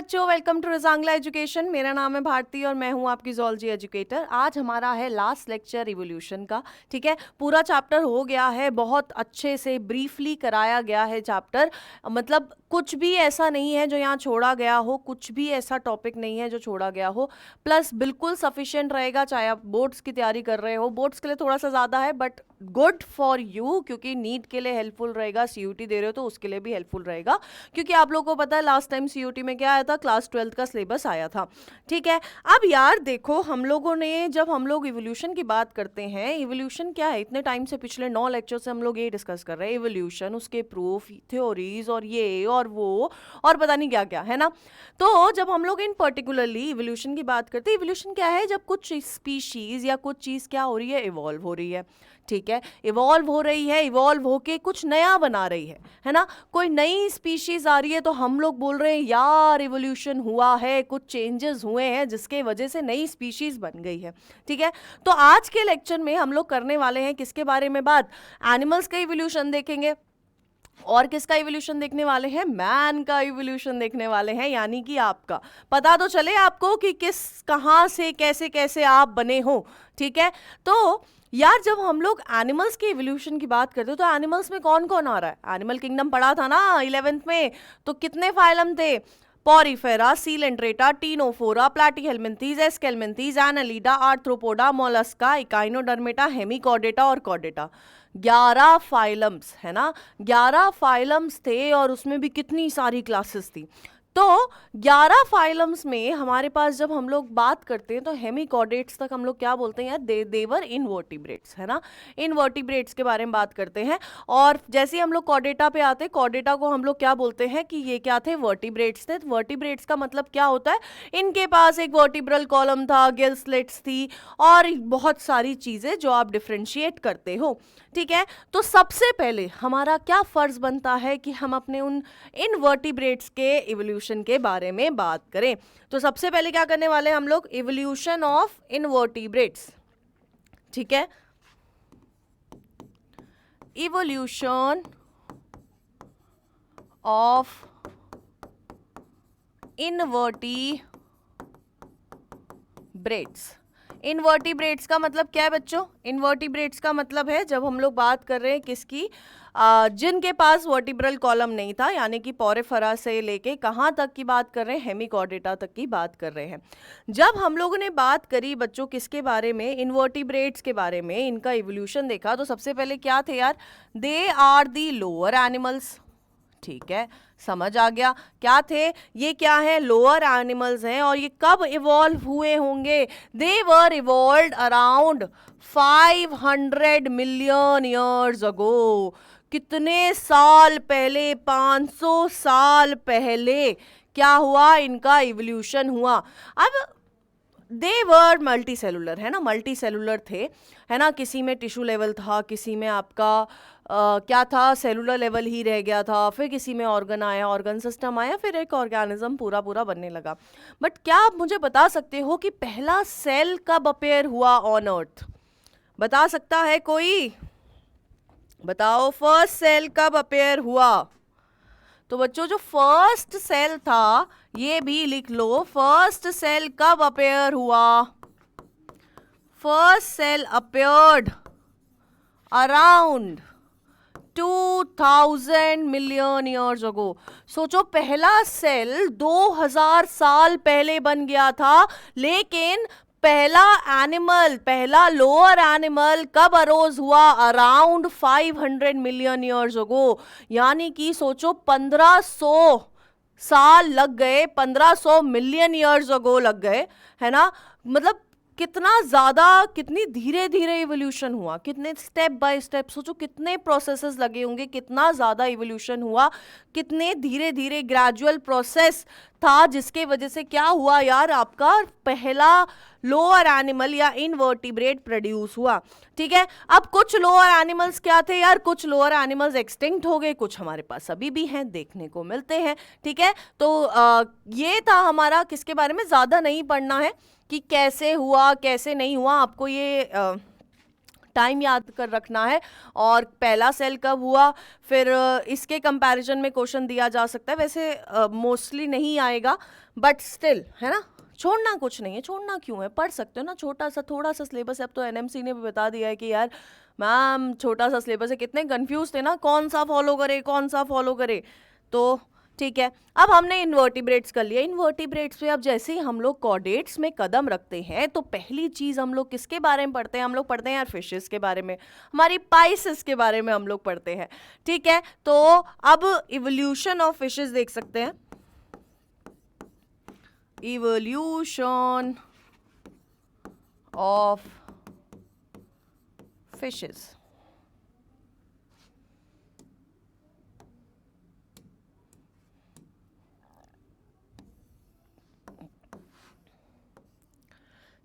बच्चों, welcome to Rezang La education. मेरा नाम है भारती और मैं हूं आपकी ज़ूलॉजी एजुकेटर। आज हमारा है लास्ट लेक्चर इवोल्यूशन का। ठीक है, पूरा चैप्टर हो गया है, बहुत अच्छे से ब्रीफली कराया गया है चैप्टर। मतलब कुछ भी ऐसा नहीं है जो यहाँ छोड़ा गया हो, कुछ भी ऐसा टॉपिक नहीं है जो छोड़ा गया हो। प्लस बिल्कुल सफिशिएंट रहेगा, चाहे आप बोर्ड्स की तैयारी कर रहे हो। बोर्ड्स के लिए थोड़ा सा ज़्यादा है बट गुड फॉर यू, क्योंकि नीट के लिए हेल्पफुल रहेगा, सीयूटी दे रहे हो तो उसके लिए भी हेल्पफुल रहेगा। क्योंकि आप लोगों को पता है लास्ट टाइम सीयूटी में क्या आया था, क्लास 12th का सिलेबस आया था। ठीक है, अब यार देखो, हम लोगों ने जब हम लोग इवोल्यूशन की बात करते हैं, इवोल्यूशन क्या है, इतने टाइम से पिछले 9 लेक्चर से हम लोग ये डिस्कस कर रहे हैं इवोल्यूशन, उसके प्रूफ, थ्योरीज और ये और वो और पता नहीं क्या क्या, है ना। तो जब हम लोग इन पर्टिकुलरली इवोल्यूशन की बात करते हैं, इवोल्यूशन क्या है, जब कुछ स्पीशीज या कुछ चीज़ क्या हो रही है, इवॉल्व हो रही है। ठीक है, इवॉल्व हो रही है, इवॉल्व होके कुछ नया बना रही है ना। कोई नई स्पीशीज आ रही है तो हम लोग बोल रहे हैं यार इवोल्यूशन हुआ है, कुछ चेंजेस हुए हैं जिसके वजह से नई स्पीशीज बन गई है। ठीक है, तो आज के लेक्चर में हम लोग करने वाले हैं किसके बारे में बात, एनिमल्स का इवोल्यूशन देखेंगे और किसका इवोल्यूशन देखने वाले हैं, मैन का इवोल्यूशन देखने वाले हैं। यानी कि आपका पता तो चले आपको कि किस कहाँ से कैसे कैसे आप बने हो। ठीक है, तो यार जब हम लोग एनिमल्स के इवोल्यूशन की बात करते हो तो एनिमल्स में कौन कौन आ रहा है, एनिमल किंगडम पढ़ा था ना 11th में, तो कितने फाइलम थे, Porifera, Coelenterata, Ctenophora, Platyhelminthes, Aschelminthes, Annelida, Arthropoda, Mollusca, Echinodermata, Hemichordata और कॉर्डेटा। 11 फाइलम्स है ना, 11 फाइलम्स थे और उसमें भी कितनी सारी क्लासेस थी। तो 11 फाइलम्स में हमारे पास जब हम लोग बात करते हैं तो हेमिकॉर्डेट्स तक हम लोग क्या बोलते हैं यार, देवर इनवर्टिब्रेट्स, है ना। इनवर्टिब्रेट्स के बारे में बात करते हैं। और जैसे ही हम लोग कॉर्डेटा पे आते हैं, कॉर्डेटा को हम लोग क्या बोलते हैं कि ये क्या थे, वर्टिब्रेट्स थे। वर्टिब्रेट्स का मतलब क्या होता है, इनके पास एक वर्टिब्रल कॉलम था, गिल स्लिट्स थी और बहुत सारी चीज़ें जो आप डिफ्रेंशिएट करते हो। ठीक है, तो सबसे पहले हमारा क्या फर्ज बनता है कि हम अपने उन इनवर्टिब्रेट्स के इवोल्यूशन के बारे में बात करें। तो सबसे पहले क्या करने वाले हैं हम लोग, इवोल्यूशन ऑफ इनवर्टिब्रेट्स। ठीक है, इवोल्यूशन ऑफ इनवर्टिब्रेट्स। इनवर्टिब्रेट्स का मतलब क्या है बच्चों, इनवर्टिब्रेट्स का मतलब है जब हम लोग बात कर रहे हैं किसकी, जिनके पास वर्टिब्रल कॉलम नहीं था, यानी कि पॉरीफेरा से लेके कहाँ तक की बात कर रहे हैं, हेमिकॉर्डेटा तक की बात कर रहे हैं। जब हम लोगों ने बात करी बच्चों किसके बारे में, इनवर्टिब्रेट्स के बारे में, इनका इवोल्यूशन देखा, तो सबसे पहले क्या थे यार, they are the lower animals. ठीक है, समझ आ गया क्या थे ये, क्या है, लोअर एनिमल्स हैं। और ये कब इवॉल्व हुए होंगे, they were evolved around 500 million years ago. कितने साल पहले, 500 साल पहले क्या हुआ, इनका इवोल्यूशन हुआ। अब दे वर मल्टी सेलुलर, है ना, मल्टी सेलुलर थे, है ना। किसी में टिश्यू लेवल था, किसी में आपका क्या था, सेलुलर लेवल ही रह गया था, फिर किसी में ऑर्गन आया, ऑर्गन सिस्टम आया, फिर एक ऑर्गेनिज्म पूरा पूरा बनने लगा। बट क्या आप मुझे बता सकते हो कि पहला सेल कब अपेयर हुआ ऑन अर्थ, बता सकता है कोई, बताओ फर्स्ट सेल कब अपेयर हुआ। तो बच्चों जो फर्स्ट सेल था, ये भी लिख लो, फर्स्ट सेल कब अपेयर हुआ, first cell appeared around 2000 million years ago. सोचो पहला सेल 2000 साल पहले बन गया था, लेकिन पहला एनिमल, पहला लोअर एनिमल कब अरोज हुआ, अराउंड 500 मिलियन ईयर्स अगो। यानी कि सोचो 1500 साल लग गए, 1500 मिलियन ईयर्स अगो लग गए, है ना। मतलब कितना ज़्यादा, कितनी धीरे धीरे इवोल्यूशन हुआ, कितने स्टेप बाय स्टेप, सोचो कितने प्रोसेसेस लगे होंगे, कितना ज़्यादा इवोल्यूशन हुआ, कितने धीरे धीरे ग्रेजुअल प्रोसेस था, जिसके वजह से क्या हुआ यार, आपका पहला लोअर एनिमल या इनवर्टिब्रेट प्रोड्यूस हुआ। ठीक है, अब कुछ लोअर एनिमल्स क्या थे यार, कुछ लोअर एनिमल्स एक्सटिंक्ट हो गए, कुछ हमारे पास अभी भी हैं, देखने को मिलते हैं। ठीक है, तो ये था हमारा, किसके बारे में, ज़्यादा नहीं पढ़ना है कि कैसे हुआ कैसे नहीं हुआ, आपको ये टाइम याद कर रखना है, और पहला सेल कब हुआ, फिर इसके कंपैरिजन में क्वेश्चन दिया जा सकता है। वैसे मोस्टली नहीं आएगा, बट स्टिल, है ना, छोड़ना कुछ नहीं है, छोड़ना क्यों है, पढ़ सकते हो ना, छोटा सा थोड़ा सा सिलेबस है। अब तो एनएमसी ने भी बता दिया है कि यार मैम छोटा सा सिलेबस है, कितने कंफ्यूज थे ना, कौन सा फॉलो करे कौन सा फॉलो करे। तो ठीक है, अब हमने इन्वर्टिब्रेट्स कर लिया। इन्वर्टिब्रेट्स पे अब जैसे ही हम लोग कॉर्डेट्स में कदम रखते हैं तो पहली चीज हम लोग किसके बारे में पढ़ते हैं, हम लोग पढ़ते हैं यार फिशेस के बारे में, हमारी पाइसेस के बारे में हम लोग पढ़ते हैं। ठीक है, तो अब इवोल्यूशन ऑफ फिशेस देख सकते हैं। इवोल्यूशन ऑफ फिशेस,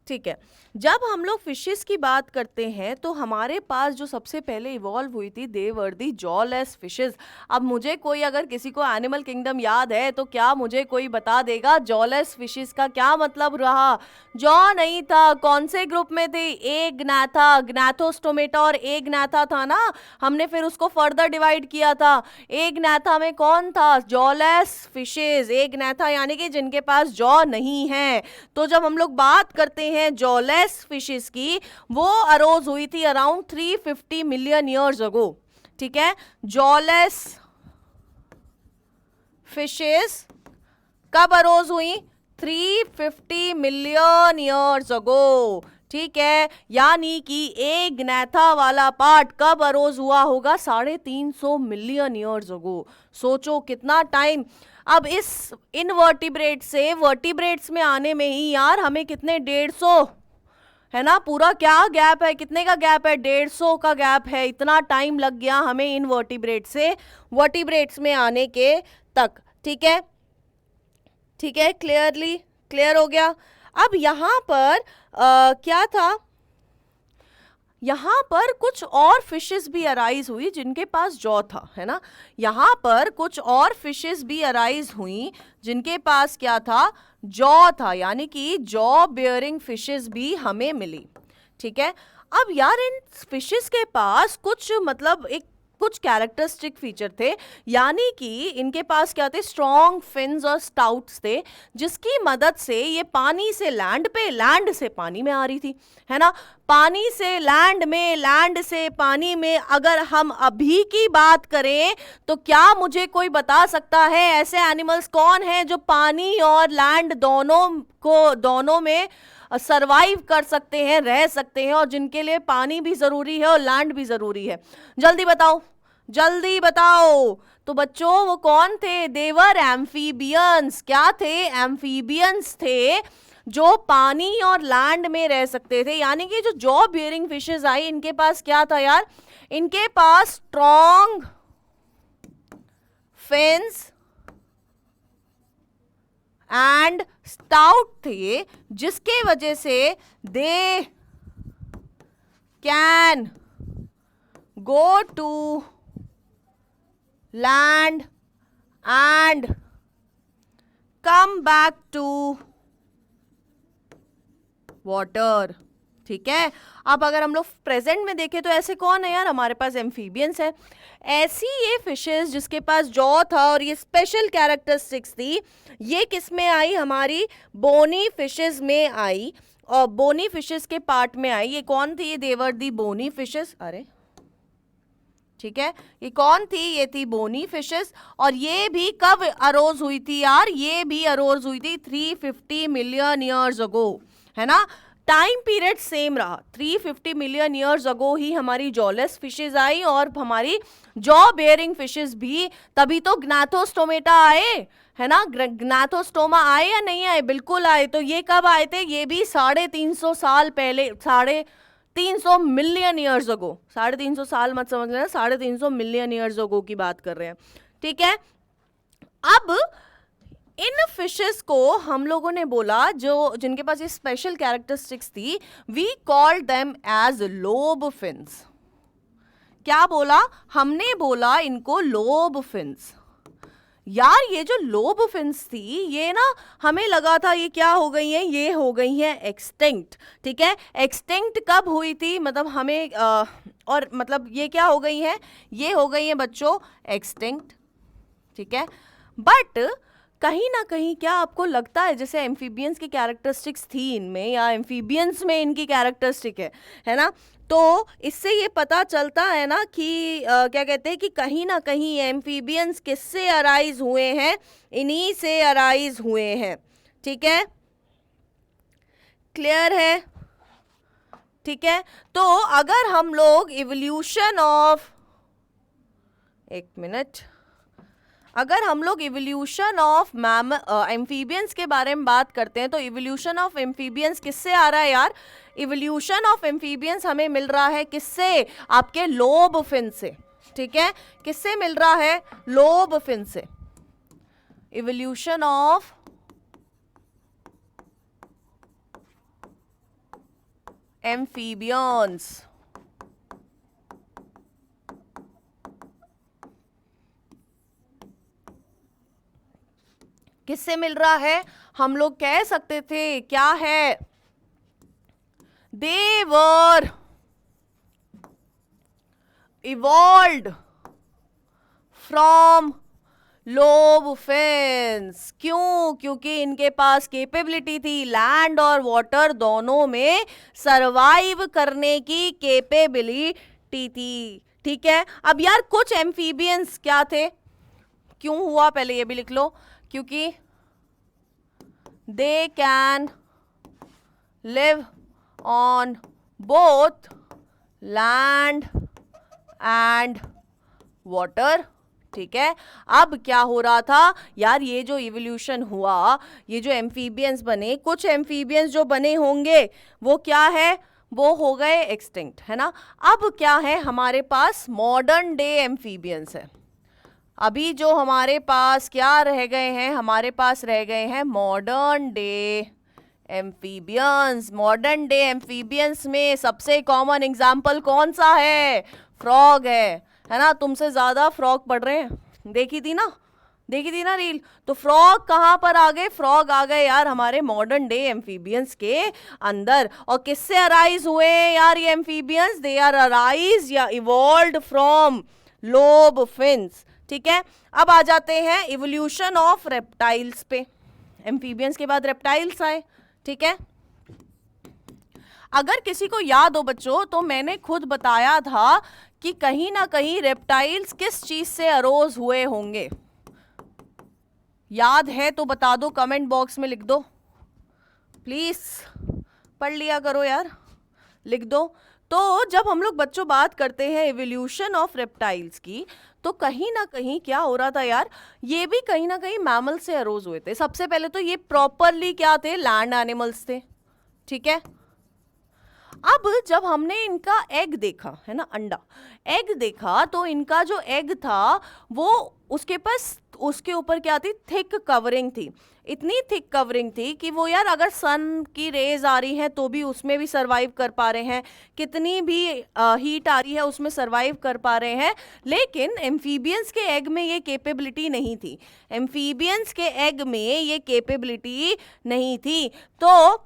ठीक है। जब हम लोग फिशेस की बात करते हैं तो हमारे पास जो सबसे पहले इवॉल्व हुई थी, दे वर दी जॉलेस फिशेस। अब मुझे कोई, अगर किसी को एनिमल किंगडम याद है तो क्या मुझे कोई बता देगा जॉलेस फिशेस का क्या मतलब रहा? जॉ नहीं था, कौन से ग्रुप में थे? ए ग्नैथा, ग्नैथोस्टोमेटा और ए ग्नैथा था ना, हमने फिर उसको फर्दर डिवाइड किया था। ए ग्नैथा में कौन था? जॉलेस फिशेस, ए ग्नैथा यानी कि जिनके पास जॉ नहीं है। तो जब हम लोग बात करते हैं जॉलेस फिशेस की, वो अरोज हुई थी अराउंड 350 मिलियन ईयर्स अगो। ठीक है, जॉलेस फिशेस कब अरोज हुई? 350 मिलियन ईयर्स अगो। ठीक है, यानी कि ए ग्नैथा वाला पार्ट कब अरोज हुआ होगा? 350 मिलियन ईयर्स अगो। सोचो कितना टाइम। अब इस इनवर्टिब्रेट से वर्टिब्रेट्स में आने में ही यार हमें कितने, 150, है ना, पूरा क्या गैप है, कितने का गैप है? 150 का गैप है। इतना टाइम लग गया हमें इनवर्टिब्रेट से वर्टिब्रेट्स में आने के तक। ठीक है, ठीक है, क्लियर हो गया। अब यहां पर क्या था, यहां पर कुछ और फिशेस भी अराइज हुई जिनके पास जॉ था, है ना, यहां पर कुछ और फिशेस भी अराइज हुई जिनके पास क्या था? जॉ था, यानी कि जॉ बेयरिंग फिशेस भी हमें मिली। ठीक है, अब यार इन फिशेस के पास कुछ, मतलब एक कुछ कैरेक्टरिस्टिक फीचर थे, यानी कि इनके पास क्या थे? स्ट्रॉन्ग फिन्स और स्टाउट्स थे, जिसकी मदद से ये पानी से लैंड पे, लैंड से पानी में आ रही थी, है ना, पानी से लैंड में, लैंड से पानी में। अगर हम अभी की बात करें तो क्या मुझे कोई बता सकता है ऐसे एनिमल्स कौन हैं जो पानी और लैंड दोनों में सरवाइव कर सकते हैं, रह सकते हैं, और जिनके लिए पानी भी जरूरी है और लैंड भी जरूरी है? जल्दी बताओ, जल्दी बताओ। तो बच्चों वो कौन थे? देवर एम्फीबियंस। क्या थे? एम्फीबियंस थे, जो पानी और लैंड में रह सकते थे। यानी कि जो जॉ बियरिंग फिशेस आई, इनके पास क्या था यार? इनके पास स्ट्रॉन्ग फिन्स एंड स्टाउट थे, जिसके वजह से they can go to land and come back to water. ठीक है, अब अगर हम लोग प्रेजेंट में देखें तो ऐसे कौन है यार? हमारे पास एम्फीबियंस है। ऐसी ये फिशेस जिसके पास जॉ था और ये स्पेशल कैरेक्टरिस्टिक्स थी, ये किस में आई? हमारी बोनी फिशेस में आई, और बोनी फिशेस के पार्ट में आई। ये कौन थी? ये देवर दी बोनी फिशेस। अरे ठीक है, ये कौन थी? ये थी बोनी फिशेस। और ये भी कब अरोज हुई थी यार? ये भी अरोज हुई थी 350 मिलियन ईयर्स अगो, है ना। टाइम पीरियड सेम रहा, 350 मिलियन ईयर्स अगो ही हमारी जॉलेस फिशेस आई, और हमारी जॉ बेयरिंग फिशेस भी। तभी तो ग्नैथोस्टोमेटा आए, है ना, ग्नैथोस्टोमा आए या नहीं आए? बिल्कुल आए। तो ये कब आए थे? ये भी 350 साल पहले, 350 मिलियन ईयर्स अगो। 350 साल मत समझ लेना, 350 मिलियन ईयर्स अगो की बात कर रहे हैं। ठीक है, अब इन फिशेस को हम लोगों ने बोला, जो जिनके पास ये स्पेशल कैरेक्टरिस्टिक्स थी, we called them as lobe fins. क्या बोला हमने? बोला इनको लोब फिन्स। यार ये जो लोब फिन्स थी ये ना हमें लगा था ये क्या हो गई है, ये हो गई है एक्सटिंक्ट, ठीक है। एक्सटिंक्ट कब हुई थी, मतलब हमें और मतलब ये क्या हो गई है, ये हो गई है बच्चों एक्सटिंक्ट, ठीक है। बट कहीं ना कहीं क्या आपको लगता है जैसे एम्फीबियंस की कैरेक्टरिस्टिक्स थी इनमें या एम्फीबियंस में इनकी कैरेक्टरिस्टिक है ना, तो इससे ये पता चलता है ना कि क्या कहते हैं कि कहीं ना कहीं एम्फीबियंस किससे अराइज हुए हैं, इन्हीं से अराइज हुए हैं, ठीक है। क्लियर है, ठीक है। तो अगर हम लोग इवोल्यूशन ऑफ, एक मिनट, अगर हम लोग इवोल्यूशन ऑफ एम्फीबियंस के बारे में बात करते हैं तो इवोल्यूशन ऑफ एम्फीबियंस किससे आ रहा है यार, इवोल्यूशन ऑफ एम्फीबियंस हमें मिल रहा है किससे, आपके लोब फिन से, ठीक है। किससे मिल रहा है, लोब फिन से। इवोल्यूशन ऑफ एम्फीबियंस किससे मिल रहा है, हम लोग कह सकते थे क्या है, they were evolved from lobe fins. क्यों, क्योंकि इनके पास कैपेबिलिटी थी लैंड और वाटर दोनों में सरवाइव करने की कैपेबिलिटी थी, ठीक है। अब यार कुछ एम्फीबियंस क्या थे, क्यों हुआ पहले ये भी लिख लो, क्योंकि they can live on both land and water, ठीक है। अब क्या हो रहा था यार, ये जो इवोल्यूशन हुआ, ये जो एम्फीबियंस बने, कुछ एम्फीबियंस जो बने होंगे वो क्या है, वो हो गए एक्सटिंक्ट, है ना। अब क्या है हमारे पास, मॉडर्न डे एम्फीबियंस है। अभी जो हमारे पास क्या रह गए हैं, हमारे पास रह गए हैं modern day amphibians. Modern day amphibians में सबसे कॉमन एग्जाम्पल कौन सा है, फ्रॉग है ना। तुमसे ज्यादा फ्रॉग पढ़ रहे हैं, देखी थी ना रील, तो फ्रॉग कहाँ पर आ गए, फ्रॉग आ गए यार हमारे मॉडर्न डे एम्फीबियंस के अंदर। और किससे अराइज हुए यार ये एम्फीबियंस, दे आर अराइज या इवॉल्व्ड फ्रॉम लोब फिन्स, ठीक है। अब आ जाते हैं इवोल्यूशन ऑफ रेप्टाइल्स पे। एम्फीबियंस के बाद रेप्टाइल्स आए, ठीक है। अगर किसी को याद हो बच्चों, तो मैंने खुद बताया था कि कहीं ना कहीं रेप्टाइल्स किस चीज से अरोज हुए होंगे, याद है तो बता दो, कमेंट बॉक्स में लिख दो प्लीज, पढ़ लिया करो यार, लिख दो। तो जब हम लोग बच्चों बात करते हैं इवोल्यूशन ऑफ रेप्टाइल्स की, तो कहीं ना कहीं क्या हो रहा था यार, ये भी कहीं ना कहीं मैमल से अरोज हुए थे। सबसे पहले तो ये प्रॉपरली क्या थे, लैंड एनिमल्स थे, ठीक है। अब जब हमने इनका एग देखा, है ना, अंडा एग देखा, तो इनका जो एग था वो उसके ऊपर क्या थी, थिक कवरिंग थी। इतनी थिक कवरिंग थी कि वो यार अगर सन की रेज आ रही हैं तो भी उसमें भी सरवाइव कर पा रहे हैं, कितनी भी हीट आ रही है उसमें सरवाइव कर पा रहे हैं। लेकिन एम्फीबियंस के एग में ये कैपेबिलिटी नहीं थी, एम्फीबियंस के एग में ये कैपेबिलिटी नहीं थी। तो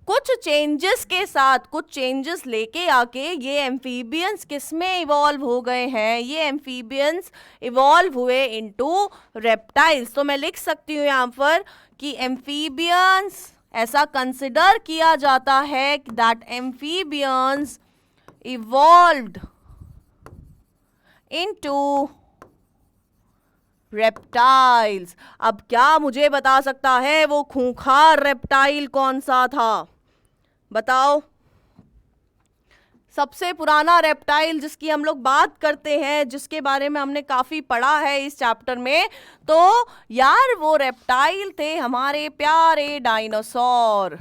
कुछ चेंजेस के साथ, कुछ चेंजेस लेके आके ये एम्फीबियंस किस में इवॉल्व हो गए हैं, ये एम्फीबियंस इवॉल्व हुए इनटू रेप्टाइल्स। तो मैं लिख सकती हूँ यहाँ पर कि एम्फीबियंस, ऐसा कंसिडर किया जाता है that amphibians evolved into reptiles. अब क्या मुझे बता सकता है वो खूंखार रेप्टाइल कौन सा था, बताओ। सबसे पुराना रेप्टाइल जिसकी हम लोग बात करते हैं, जिसके बारे में हमने काफी पढ़ा है इस चैप्टर में, तो यार वो रेप्टाइल थे हमारे प्यारे डायनासोर।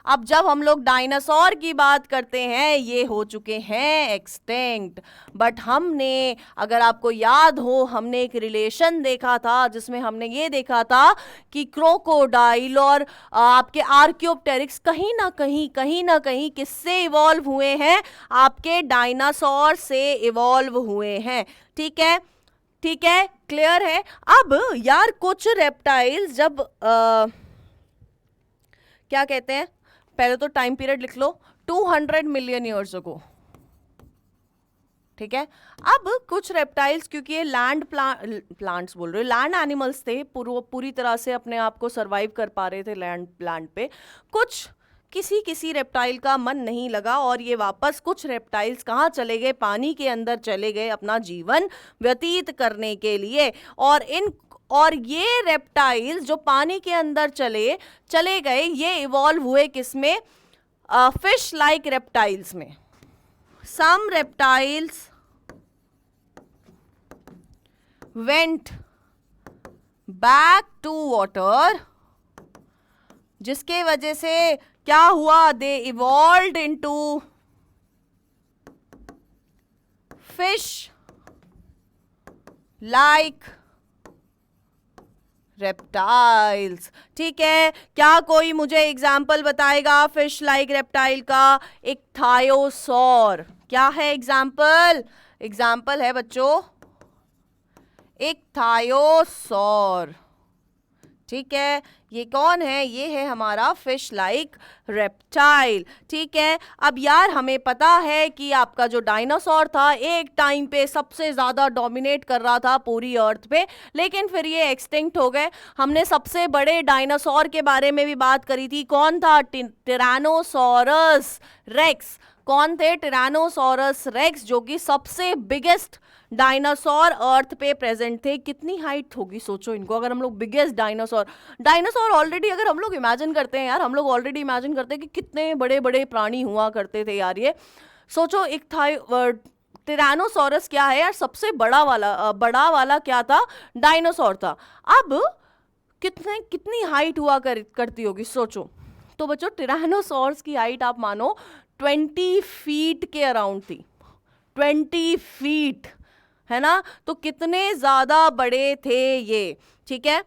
अब जब हम लोग डायनासोर की बात करते हैं, ये हो चुके हैं एक्सटिंक्ट। बट हमने, अगर आपको याद हो, हमने एक रिलेशन देखा था जिसमें हमने ये देखा था कि क्रोकोडाइल और आपके आर्कियोप्टेरिक्स कहीं ना कहीं किससे इवॉल्व हुए हैं, आपके डायनासोर से इवॉल्व हुए हैं, ठीक है। ठीक है, क्लियर है। अब यार कुछ रेप्टाइल्स जब क्या कहते हैं, पहले तो टाइम पीरियड लिख लो, 200 मिलियन ईयर्स अगो, ठीक है। अब कुछ रेप्टाइल्स, क्योंकि ये लैंड प्लांट्स बोल रहे हो, लैंड एनिमल्स थे, पूरी तरह से अपने आप को सरवाइव कर पा रहे थे लैंड पे। कुछ किसी रेप्टाइल का मन नहीं लगा और ये वापस कुछ रेप्टाइल्स कहाँ चले गए, पानी के अंदर चले गए अपना जीवन व्यतीत करने के लिए। और ये रेप्टाइल्स जो पानी के अंदर चले गए, ये इवॉल्व हुए किसमें, फिश लाइक रेप्टाइल्स में। Some reptiles went back to water, जिसके वजह से क्या हुआ, they evolved into fish like reptiles. ठीक है, क्या कोई मुझे एग्जाम्पल बताएगा फिश लाइक रेप्टाइल का? इक्थायोसॉर। क्या है एग्जाम्पल? एग्जाम्पल है बच्चों इक्थायोसॉर। ठीक है, ये कौन है? ये है हमारा फिश लाइक रेप्टाइल। ठीक है, अब यार हमें पता है कि आपका जो डायनासोर था एक टाइम पे सबसे ज़्यादा डोमिनेट कर रहा था पूरी अर्थ पे, लेकिन फिर ये एक्सटिंक्ट हो गए। हमने सबसे बड़े डायनासोर के बारे में भी बात करी थी, कौन था? टिरानोसॉरस रेक्स। कौन थे? टिरानोसॉरस रेक्स, जो कि सबसे बिगेस्ट डायनासोर अर्थ पे प्रेजेंट थे। कितनी हाइट होगी सोचो इनको, अगर हम लोग बिगेस्ट डायनासोर ऑलरेडी अगर हम लोग इमेजिन करते हैं यार, हम लोग ऑलरेडी इमेजिन करते हैं कि कितने बड़े बड़े प्राणी हुआ करते थे यार। ये सोचो, एक टिरानोसॉरस क्या है यार, सबसे बड़ा वाला क्या था? डायनासोर था। अब कितनी हाइट हुआ करती होगी सोचो। तो बच्चों टिरानोसॉर्स की हाइट आप मानो 20 फीट के अराउंड थी। 20 फीट, है ना? तो कितने ज्यादा बड़े थे ये। ठीक है,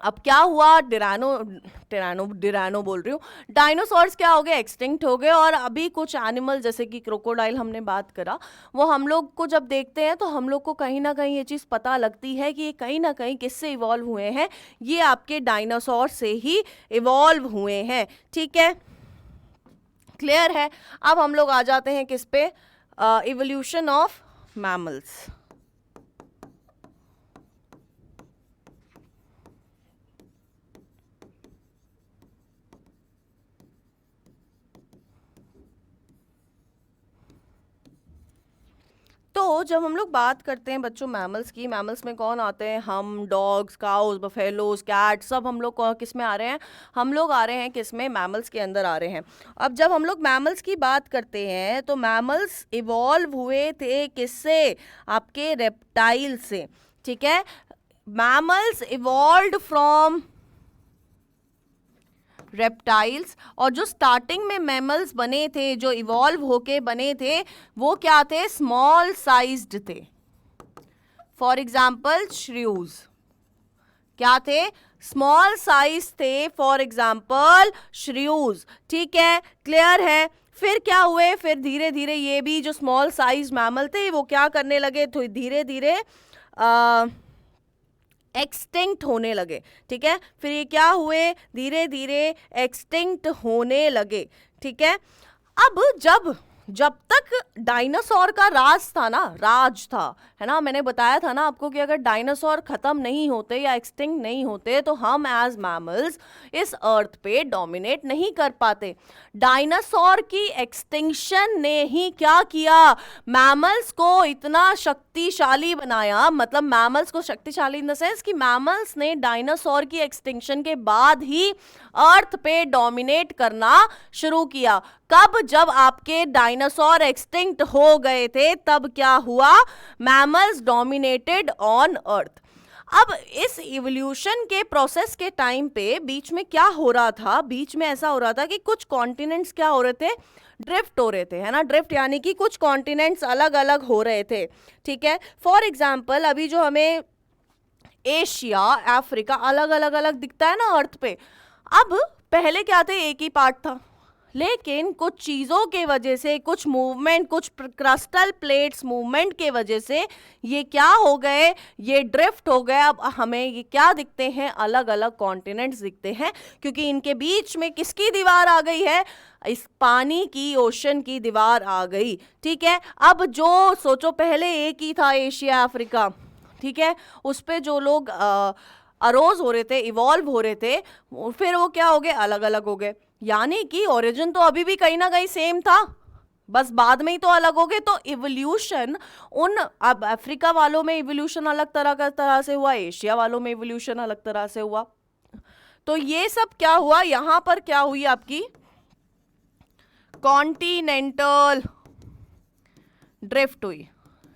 अब क्या हुआ? डिरानो बोल रही हूँ, डायनासोर्स क्या हो गए? एक्सटिंक्ट हो गए। और अभी कुछ एनिमल जैसे कि क्रोकोडाइल हमने बात करा, वो हम लोग को जब देखते हैं तो हम लोग को कहीं ना कहीं ये चीज़ पता लगती है कि ये कहीं ना कहीं किससे इवॉल्व हुए हैं, ये आपके डायनासोर से ही इवॉल्व हुए हैं। ठीक है, क्लियर है। अब हम लोग आ जाते हैं किस पे? Evolution of mammals. तो जब हम लोग बात करते हैं बच्चों मैमल्स की, मैमल्स में कौन आते हैं? हम, डॉग्स, काउस, बफेलोज, कैट, सब हम लोग किस में आ रहे हैं? हम लोग आ रहे हैं किस में? मैमल्स के अंदर आ रहे हैं। अब जब हम लोग मैमल्स की बात करते हैं तो मैमल्स इवॉल्व हुए थे किससे? आपके रेप्टाइल से। ठीक है, मैमल्स इवॉल्व्ड फ्रॉम रेप्टाइल्स। और जो स्टार्टिंग में मैमल्स बने थे, जो इवॉल्व होके बने थे, वो क्या थे? स्मॉल साइज्ड थे। फॉर एग्जाम्पल श्रीव्स क्या थे? स्मॉल साइज थे। For example shrews. ठीक है, क्लियर है। फिर क्या हुए? फिर धीरे धीरे ये भी जो स्मॉल साइज मैमल थे वो क्या करने लगे? तो धीरे धीरे एक्सटिंक्ट होने लगे। ठीक है, फिर ये क्या हुए? धीरे धीरे एक्सटिंक्ट होने लगे। ठीक है, अब जब तक डायनासोर का राज था, है ना, मैंने बताया था ना आपको कि अगर डायनासोर खत्म नहीं होते या एक्सटिंक्ट नहीं होते तो हम एज मैमल्स इस अर्थ पे डोमिनेट नहीं कर पाते। डायनासोर की एक्सटिंक्शन ने ही क्या किया? मैमल्स को इतना शक्तिशाली बनाया। मतलब मैमल्स को शक्तिशाली इन द सेंस कि मैमल्स ने डायनासोर की एक्सटिंक्शन के बाद ही अर्थ पे डोमिनेट करना शुरू किया। कब? जब आपके डायनासोर एक्सटिंक्ट हो गए थे, तब क्या हुआ? Mammals dominated on earth. अब इस इवोल्यूशन के प्रोसेस के टाइम पे बीच में क्या हो रहा था? बीच में ऐसा हो रहा था कि कुछ कॉन्टिनेंट्स क्या हो रहे थे? ड्रिफ्ट हो रहे थे, है ना? ड्रिफ्ट यानी कि कुछ कॉन्टिनेंट्स अलग अलग हो रहे थे। ठीक है, फॉर एग्जाम्पल अभी जो हमें एशिया, अफ्रीका अलग अलग दिखता है ना अर्थ पे, अब पहले क्या थे? एक ही पार्ट था, लेकिन कुछ चीज़ों के वजह से, कुछ मूवमेंट, कुछ क्रिस्टल प्लेट्स मूवमेंट के वजह से ये क्या हो गए, ये ड्रिफ्ट हो गए। अब हमें ये क्या दिखते हैं, अलग अलग कॉन्टिनेंट्स दिखते हैं, क्योंकि इनके बीच में किसकी दीवार आ गई है, इस पानी की, ओशन की दीवार आ गई। ठीक है, अब जो सोचो पहले एक ही था एशिया अफ्रीका, ठीक है, उस पे जो लोग अरोज हो रहे थे, इवॉल्व हो रहे थे, फिर वो क्या हो गए, अलग अलग हो गए। यानी कि ओरिजिन तो अभी भी कहीं ना कहीं सेम था, बस बाद में ही तो अलग हो गए। तो इवोल्यूशन उन, अब अफ्रीका वालों में इवोल्यूशन अलग तरह से हुआ, एशिया वालों में इवोल्यूशन अलग तरह से हुआ। तो ये सब क्या हुआ, यहां पर क्या हुई आपकी कॉन्टिनेंटल ड्रिफ्ट हुई।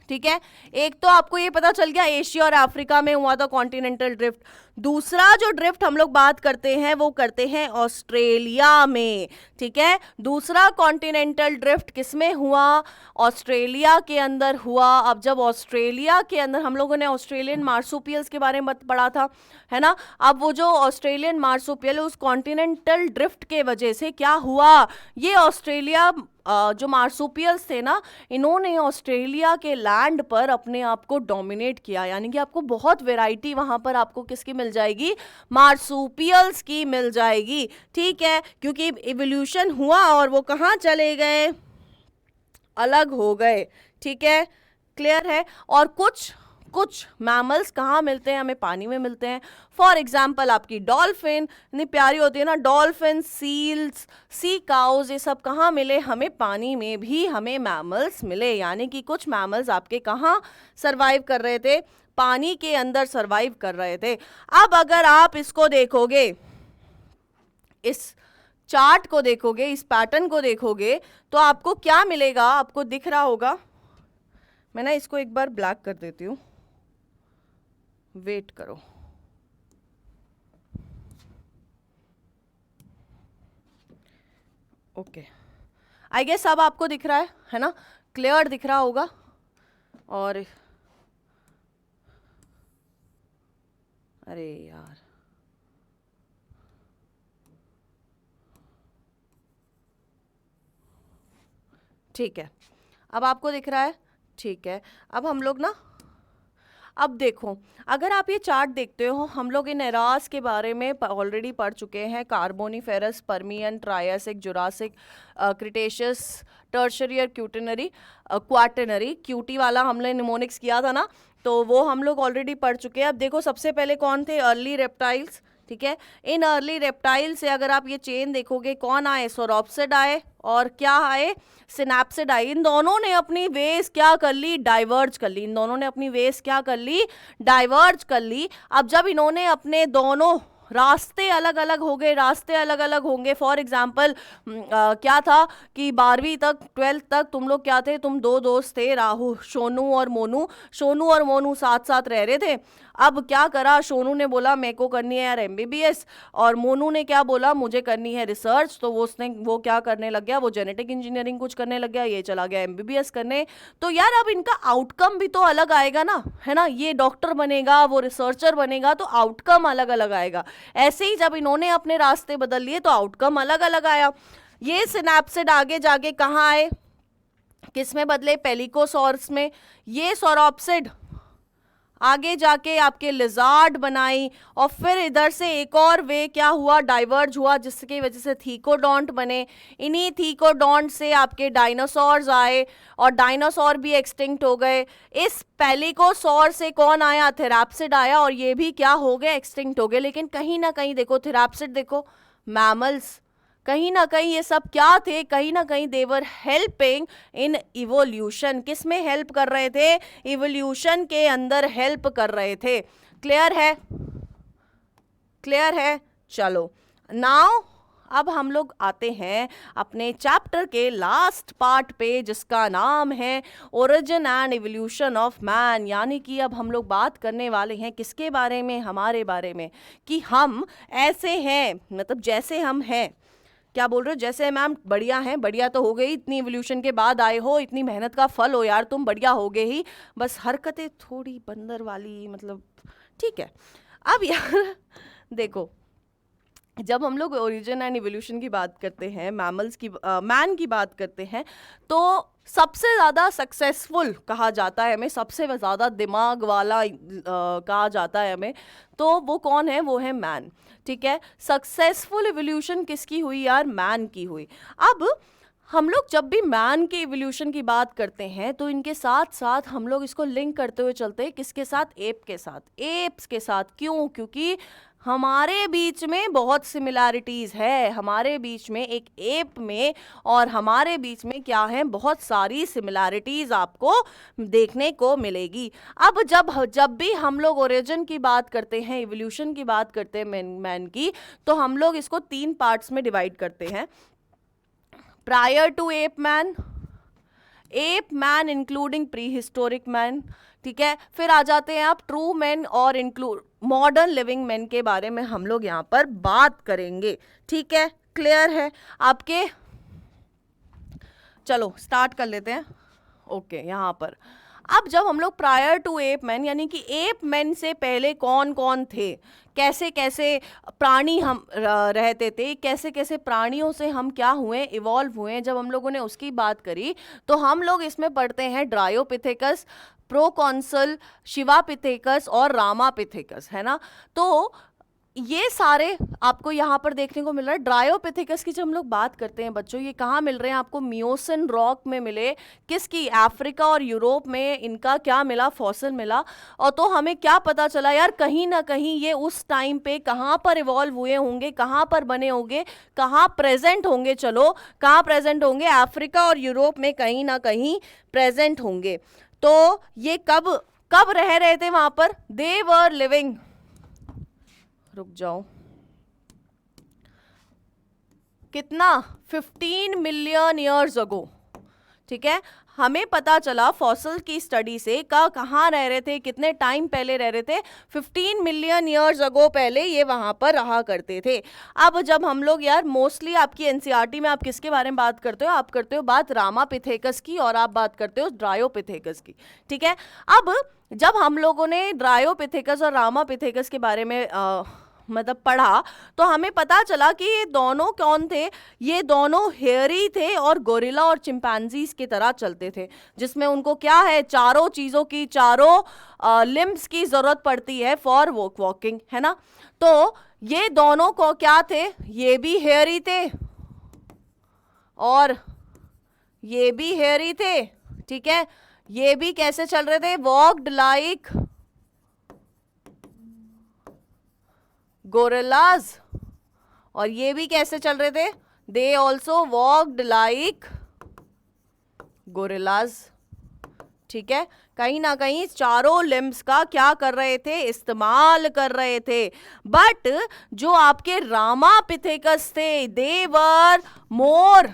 ठीक है, एक तो आपको ये पता चल गया एशिया और अफ्रीका में हुआ था कॉन्टिनेंटल ड्रिफ्ट। दूसरा जो ड्रिफ्ट हम लोग बात करते हैं वो करते हैं ऑस्ट्रेलिया में। ठीक है, दूसरा कॉन्टिनेंटल ड्रिफ्ट किसमें हुआ, ऑस्ट्रेलिया के अंदर हुआ। अब जब ऑस्ट्रेलिया के अंदर, हम लोगों ने ऑस्ट्रेलियन मार्सुपियल्स के बारे में पढ़ा था, है ना। अब वो जो ऑस्ट्रेलियन मार्सुपियल, उस कॉन्टिनेंटल ड्रिफ्ट के वजह से क्या हुआ, ये ऑस्ट्रेलिया जो मार्सुपियल्स थे ना, इन्होंने ऑस्ट्रेलिया के लैंड पर अपने आप को डोमिनेट किया। यानी कि आपको बहुत वैरायटी वहां पर आपको किसकी मिल जाएगी, मार्सुपियल्स की मिल जाएगी। ठीक है, क्योंकि इवोल्यूशन हुआ और वो कहाँ चले गए, अलग हो गए। ठीक है, क्लियर है। और कुछ मैमल्स कहाँ मिलते हैं, हमें पानी में मिलते हैं। फॉर एग्जाम्पल आपकी डॉल्फिन, इतनी प्यारी होती है ना डॉल्फिन, सील्स, सी काउज, ये सब कहाँ मिले, हमें पानी में भी हमें मैमल्स मिले। यानी कि कुछ मैमल्स आपके कहाँ सरवाइव कर रहे थे, पानी के अंदर सरवाइव कर रहे थे। अब अगर आप इसको देखोगे, इस चार्ट को देखोगे, इस पैटर्न को देखोगे, तो आपको क्या मिलेगा, आपको दिख रहा होगा। मैं ना इसको एक बार ब्लैक कर देती हूँ, वेट करो। ओके, आई गेस अब आपको दिख रहा है ना, क्लियर दिख रहा होगा। और अरे यार, ठीक है, अब आपको दिख रहा है। ठीक है, अब हम लोग ना, अब देखो, अगर आप ये चार्ट देखते हो, हम लोग इन एरास के बारे में ऑलरेडी पढ़ चुके हैं। Carboniferous, Permian, Triassic, Jurassic, Cretaceous, tertiary और क्वाटरनरी। क्यूटी वाला हमने निमोनिक्स किया था ना, तो वो हम लोग ऑलरेडी पढ़ चुके हैं। अब देखो, सबसे पहले कौन थे, अर्ली रेप्टाइल्स। ठीक है, इन अर्ली रेप्टाइल से अगर आप ये चेन देखोगे, कौन आए, सोरोप्सिड आए, और क्या आए, सिनैप्सिड आए। इन दोनों ने अपनी वेज क्या कर ली, डाइवर्ज कर ली। इन दोनों ने अपनी वेज क्या कर ली, डाइवर्ज कर ली। अब जब इन्होंने अपने दोनों रास्ते अलग अलग हो गए, रास्ते अलग अलग होंगे। फॉर एग्जाम्पल क्या था कि 12वीं तक, 12th तक तुम लोग क्या थे, तुम दो दोस्त थे, राहु, सोनू और मोनू। सोनू और मोनू साथ साथ रह रहे थे। अब क्या करा, सोनू ने बोला मेरे को करनी है यार MBBS, और मोनू ने क्या बोला, मुझे करनी है रिसर्च। तो वो क्या करने लग गया, वो जेनेटिक इंजीनियरिंग कुछ करने लग गया, ये चला गया MBBS करने। तो यार अब इनका आउटकम भी तो अलग आएगा ना, है ना। ये डॉक्टर बनेगा, वो रिसर्चर बनेगा, तो आउटकम अलग अलग आएगा। ऐसे ही जब इन्होंने अपने रास्ते बदल लिए तो आउटकम अलग अलग आया। ये सिनैप्सिड आगे जाके कहाँ आए, किस में बदले, पेलिकोसॉर्स में। ये सोरोप्सिड आगे जाके आपके लिजार्ड बनाई, और फिर इधर से एक और वे क्या हुआ, डाइवर्ज हुआ, जिसकी वजह से थीकोडोंट बने। इन्हीं थीकोडोंट से आपके डायनासोर्स आए, और डायनासोर भी एक्सटिंक्ट हो गए। इस पेलिकोसॉर से कौन आया, थेराप्सिड आया, और ये भी क्या हो गए, एक्सटिंक्ट हो गए। लेकिन कहीं ना कहीं देखो, थेराप्सिड देखो, मैमल्स, कहीं ना कहीं ये सब क्या थे, कहीं ना कहीं देवर हेल्पिंग इन इवोल्यूशन। किस में हेल्प कर रहे थे, इवोल्यूशन के अंदर हेल्प कर रहे थे। क्लियर है, क्लियर है। चलो नाउ अब हम लोग आते हैं अपने चैप्टर के लास्ट पार्ट पे, जिसका नाम है origin and evolution of man. यानी कि अब हम लोग बात करने वाले हैं किसके बारे में, हमारे बारे में, कि हम ऐसे हैं, मतलब जैसे हम हैं। क्या बोल रहे हो, जैसे मैम बढ़िया हैं, बढ़िया तो हो गई, इतनी इवोल्यूशन के बाद आए हो, इतनी मेहनत का फल हो यार, तुम बढ़िया हो गए ही, बस हरकतें थोड़ी बंदर वाली, मतलब ठीक है। अब यार देखो, जब हम लोग ओरिजिन एंड इवोल्यूशन की बात करते हैं, मैमल्स की, मैन की बात करते हैं, तो सबसे ज़्यादा सक्सेसफुल कहा जाता है हमें, सबसे ज़्यादा दिमाग वाला कहा जाता है हमें, तो वो कौन है? वो है मैन। ठीक है, सक्सेसफुल इवोल्यूशन किसकी हुई यार? मैन की हुई। अब हम लोग जब भी मैन के इवोल्यूशन की बात करते हैं तो इनके साथ साथ हम लोग इसको लिंक करते हुए चलते हैं, किसके साथ? एप के साथ, एप्स के साथ। क्यों? क्योंकि हमारे बीच में बहुत सिमिलैरिटीज़ है, हमारे बीच में एक एप में और हमारे बीच में क्या है? बहुत सारी सिमिलैरिटीज़ आपको देखने को मिलेगी। अब जब भी हम लोग ओरिजिन की बात करते हैं, इवोल्यूशन की बात करते हैं मैन की, तो हम लोग इसको 3 पार्ट्स में डिवाइड करते हैं। Prior to ape man including prehistoric man. ठीक है, फिर आ जाते हैं आप ट्रू मैन और इंक्लूड मॉडर्न लिविंग मैन के बारे में हम लोग यहाँ पर बात करेंगे। ठीक है, क्लियर है आपके? चलो स्टार्ट कर लेते हैं। ओके, यहाँ पर अब जब हम लोग प्रायर टू एप मैन, यानी कि एप मैन से पहले कौन कौन थे, कैसे कैसे प्राणी हम रहते थे, कैसे कैसे प्राणियों से हम क्या हुए, इवॉल्व हुए, जब हम लोगों ने उसकी बात करी तो हम लोग इसमें पढ़ते हैं ड्रायोपिथेकस, प्रोकॉन्सल, शिवापिथेकस और रामापिथेकस, है ना। तो ये सारे आपको यहाँ पर देखने को मिल रहा है। ड्रायोपिथेकस की जब हम लोग बात करते हैं बच्चों, ये कहाँ मिल रहे हैं आपको? मियोसिन रॉक में मिले। किसकी? अफ्रीका और यूरोप में इनका क्या मिला? फॉसिल मिला। और तो हमें क्या पता चला यार, कहीं ना कहीं ये उस टाइम पे कहाँ पर इवॉल्व हुए होंगे, कहाँ पर बने होंगे, कहाँ प्रेजेंट होंगे। चलो, कहाँ प्रेजेंट होंगे? अफ्रीका और यूरोप में कहीं ना कहीं प्रेजेंट होंगे। तो ये कब कब रह रहे थे वहां पर? दे वर लिविंग, रुक जाओ, कितना? 15 मिलियन ईयर्स अगो। ठीक है, हमें पता चला फॉसिल की स्टडी से कहाँ रह रहे थे, कितने टाइम पहले रह रहे थे? 15 मिलियन ईयर्स अगो पहले ये वहां पर रहा करते थे। अब जब हम लोग यार मोस्टली आपकी एनसीईआरटी में आप किसके बारे में बात करते हो? आप करते हो बात रामापिथेकस की और आप बात करते हो ड्रायोपिथेकस की। ठीक है, अब जब हम लोगों ने ड्रायोपिथेकस और रामापिथेकस के बारे में मतलब पढ़ा, तो हमें पता चला कि ये दोनों कौन थे? ये दोनों हेयरी थे और गोरिल्ला और चिंपैंजीज की तरह चलते थे, जिसमें उनको क्या है? चारों चीज़ों की, चारों लिम्ब्स की ज़रूरत पड़ती है फॉर वॉकिंग, है ना। तो ये दोनों को क्या थे? ये भी हेयरी थे और ये भी हेयरी थे। ठीक है, ये भी कैसे चल रहे थे? Walked like gorillas. और ये भी कैसे चल रहे थे? They also walked like gorillas. ठीक है, कहीं ना कहीं चारों लिम्ब्स का क्या कर रहे थे? इस्तेमाल कर रहे थे। बट जो आपके रामापिथेकस थे, दे वर मोर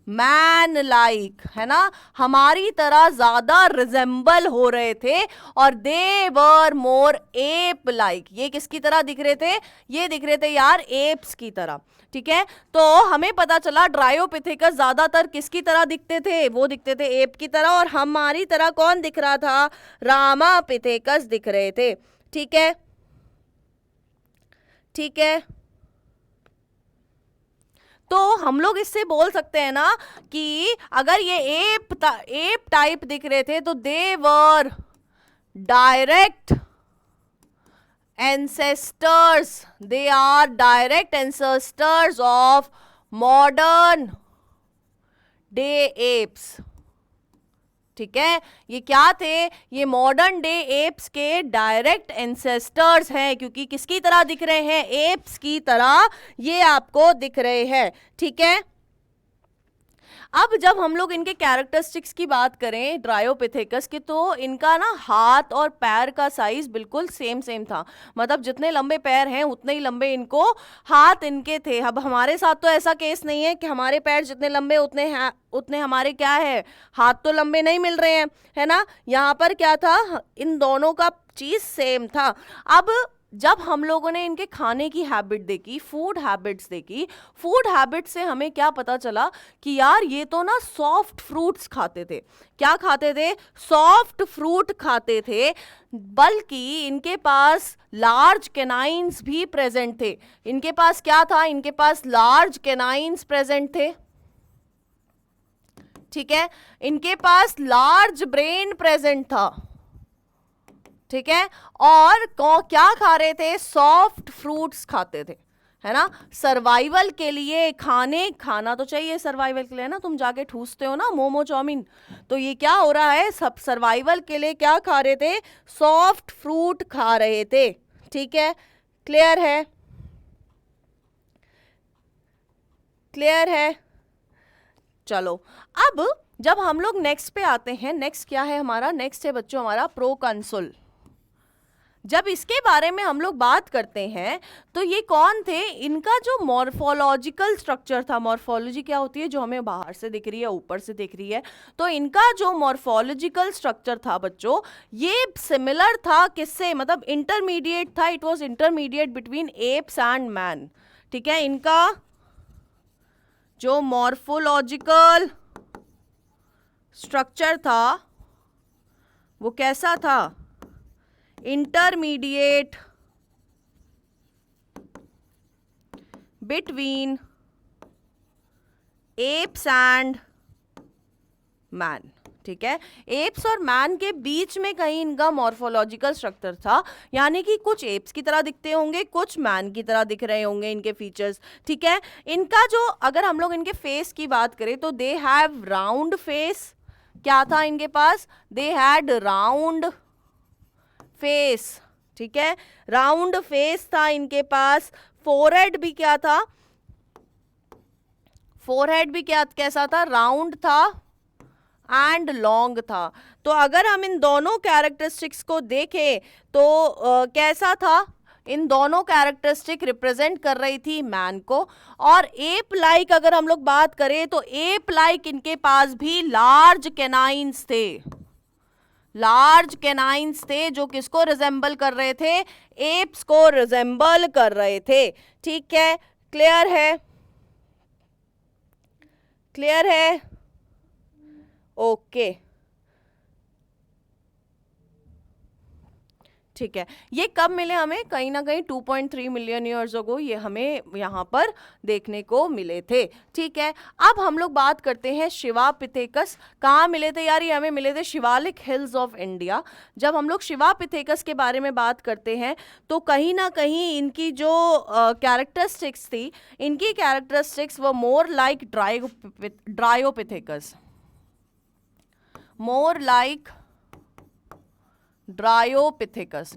मैन लाइक, है ना, हमारी तरह ज्यादा रिजेंबल हो रहे थे। और दे वर मोर एप लाइक, ये किसकी तरह दिख रहे थे? ये दिख रहे थे यार एप्स की तरह। ठीक है, तो हमें पता चला ड्रायोपिथेकस ज्यादातर किसकी तरह दिखते थे? वो दिखते थे एप की तरह, और हमारी तरह कौन दिख रहा था? रामापिथेकस दिख रहे थे। ठीक है, ठीक है, तो हम लोग इससे बोल सकते हैं ना कि अगर ये एप टाइप दिख रहे थे तो they were direct ancestors, they are direct ancestors of modern day apes. ठीक है, ये क्या थे? ये मॉडर्न डे एप्स के डायरेक्ट एंसेस्टर्स हैं, क्योंकि किसकी तरह दिख रहे हैं? एप्स की तरह ये आपको दिख रहे हैं। ठीक है, अब जब हम लोग इनके कैरेक्टरिस्टिक्स की बात करें ड्रायोपिथेकस के, तो इनका ना हाथ और पैर का साइज बिल्कुल सेम था। मतलब जितने लंबे पैर हैं उतने ही लंबे इनको हाथ इनके थे। अब हमारे साथ तो ऐसा केस नहीं है कि हमारे पैर जितने लंबे उतने हमारे क्या है, हाथ तो लंबे नहीं मिल रहे हैं, है ना। यहाँ पर क्या था? इन दोनों का चीज सेम था। अब जब हम लोगों ने इनके खाने की हैबिट देखी, फूड हैबिट्स देखी, फूड हैबिट से हमें क्या पता चला कि यार ये तो ना सॉफ्ट फ्रूट्स खाते थे। क्या खाते थे? सॉफ्ट फ्रूट खाते थे। बल्कि इनके पास लार्ज कैनाइन्स भी प्रेजेंट थे। इनके पास क्या था? इनके पास लार्ज कैनाइन्स प्रेजेंट थे। ठीक है, इनके पास लार्ज ब्रेन प्रेजेंट था। ठीक है, और क्या खा रहे थे? सॉफ्ट फ्रूट्स खाते थे, है ना। सर्वाइवल के लिए खाना तो चाहिए सर्वाइवल के लिए ना। तुम जाके ठूसते हो ना मोमो चाउमीन, तो ये क्या हो रहा है? सब सर्वाइवल के लिए क्या खा रहे थे? सॉफ्ट फ्रूट खा रहे थे। ठीक है, क्लियर है? क्लियर है? चलो, अब जब हम लोग नेक्स्ट पे आते हैं, नेक्स्ट क्या है हमारा? नेक्स्ट है बच्चों हमारा प्रोकंसुल। जब इसके बारे में हम लोग बात करते हैं तो ये कौन थे? इनका जो मॉर्फोलॉजिकल स्ट्रक्चर था, मॉर्फोलॉजी क्या होती है? जो हमें बाहर से दिख रही है, ऊपर से दिख रही है, तो इनका जो मॉर्फोलॉजिकल स्ट्रक्चर था बच्चों, ये सिमिलर था किससे? मतलब इंटरमीडिएट था। It was intermediate between apps and man. ठीक है, इनका जो मॉर्फोलॉजिकल स्ट्रक्चर था वो कैसा था? Intermediate between apps and man. ठीक है, एप्स और मैन के बीच में कहीं इनका मॉर्फोलॉजिकल स्ट्रक्चर था, यानी कि कुछ एप्स की तरह दिखते होंगे, कुछ मैन की तरह दिख रहे होंगे इनके फीचर्स। ठीक है, इनका जो, अगर हम लोग इनके फेस की बात करें तो दे हैव राउंड फेस। क्या था इनके पास? They had round face. ठीक है, राउंड फेस था इनके पास। फोरहेड भी क्या था? फोरहेड भी कैसा था? राउंड था एंड लॉन्ग था। तो अगर हम इन दोनों कैरेक्टरिस्टिक्स को देखें तो कैसा था? इन दोनों कैरेक्टरिस्टिक रिप्रेजेंट कर रही थी मैन को। और एप लाइक अगर हम लोग बात करें तो एप लाइक इनके पास भी लार्ज कैनाइन्स थे। लार्ज कैनाइन्स थे जो किसको रिजेंबल कर रहे थे? एप्स को रिजेंबल कर रहे थे। ठीक है, क्लियर है? क्लियर है? ओके, ठीक है। ये कब मिले हमें? कहीं ना कहीं 2.3 मिलियन ईयर्स अगो ये हमें यहाँ पर देखने को मिले थे। ठीक है, अब हम लोग बात करते हैं शिवापिथेकस। कहाँ मिले थे यार? ये हमें मिले थे शिवालिक हिल्स ऑफ इंडिया। जब हम लोग शिवापिथेकस के बारे में बात करते हैं तो कहीं ना कहीं इनकी जो कैरेक्टरिस्टिक्स थी, इनकी कैरेक्टरिस्टिक्स वो more like Dryopithecus, more like Dryopithecus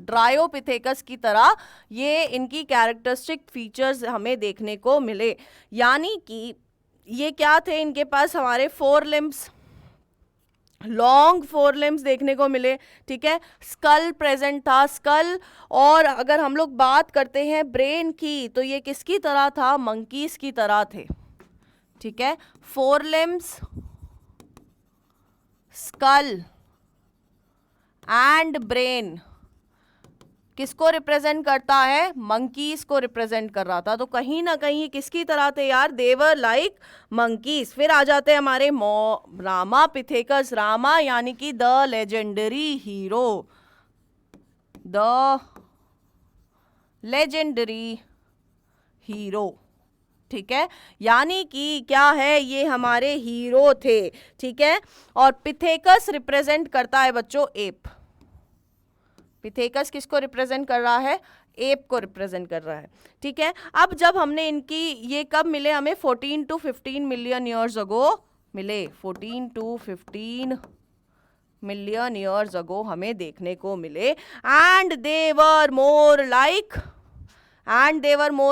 की तरह ये इनकी कैरेक्टरिस्टिक फीचर्स हमें देखने को मिले। यानी कि ये क्या थे? इनके पास हमारे four limbs, long four limbs देखने को मिले। ठीक है, स्कल प्रेजेंट था, स्कल। और अगर हम लोग बात करते हैं ब्रेन की तो ये किसकी तरह था? मंकीज की तरह थे। ठीक है, four limbs, skull and brain किसको रिप्रेजेंट करता है? मंकीज को रिप्रेजेंट कर रहा था। तो कहीं ना कहीं किसकी तरह थे यार? देवर लाइक मंकीज। फिर आ जाते हैं हमारे रामापिथेकस। रामा यानी कि the legendary hero, the legendary hero. ठीक है, यानी कि क्या है? ये हमारे हीरो थे। ठीक है, और पिथेकस रिप्रेजेंट करता है बच्चों एप। पिथेकस किसको रिप्रेजेंट कर रहा है? एप को रिप्रेजेंट कर रहा है। ठीक है, अब जब हमने इनकी, ये कब मिले हमें? 14 to 15 मिलियन ईयर्स अगो मिले। 14 to 15 मिलियन ईयर्स अगो हमें देखने को मिले। And they were more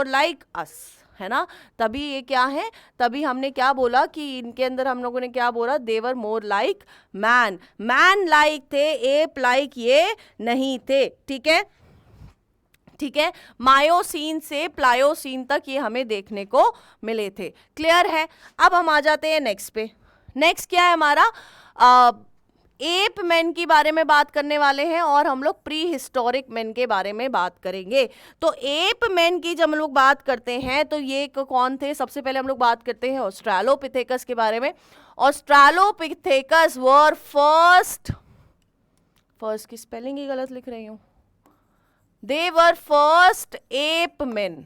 like us, है ना। तभी ये क्या है? तभी हमने क्या बोला कि इनके अंदर हम लोगों ने क्या बोला? They were more like man. Man like थे, एप लाइक ये नहीं थे। ठीक है, ठीक है, मायोसीन से प्लायोसीन तक ये हमें देखने को मिले थे। क्लियर है? अब हम आ जाते हैं नेक्स्ट पे। नेक्स्ट क्या है हमारा? एप मैन के बारे में बात करने वाले हैं और हम लोग प्री हिस्टोरिक मैन के बारे में बात करेंगे। तो एप मैन की जब हम लोग बात करते हैं तो ये कौन थे, सबसे पहले हम लोग बात करते हैं ऑस्ट्रेलोपिथेकस के बारे में। ऑस्ट्रेलोपिथेकस वर फर्स्ट की स्पेलिंग ही गलत लिख रही हूं, दे वर फर्स्ट एप मैन।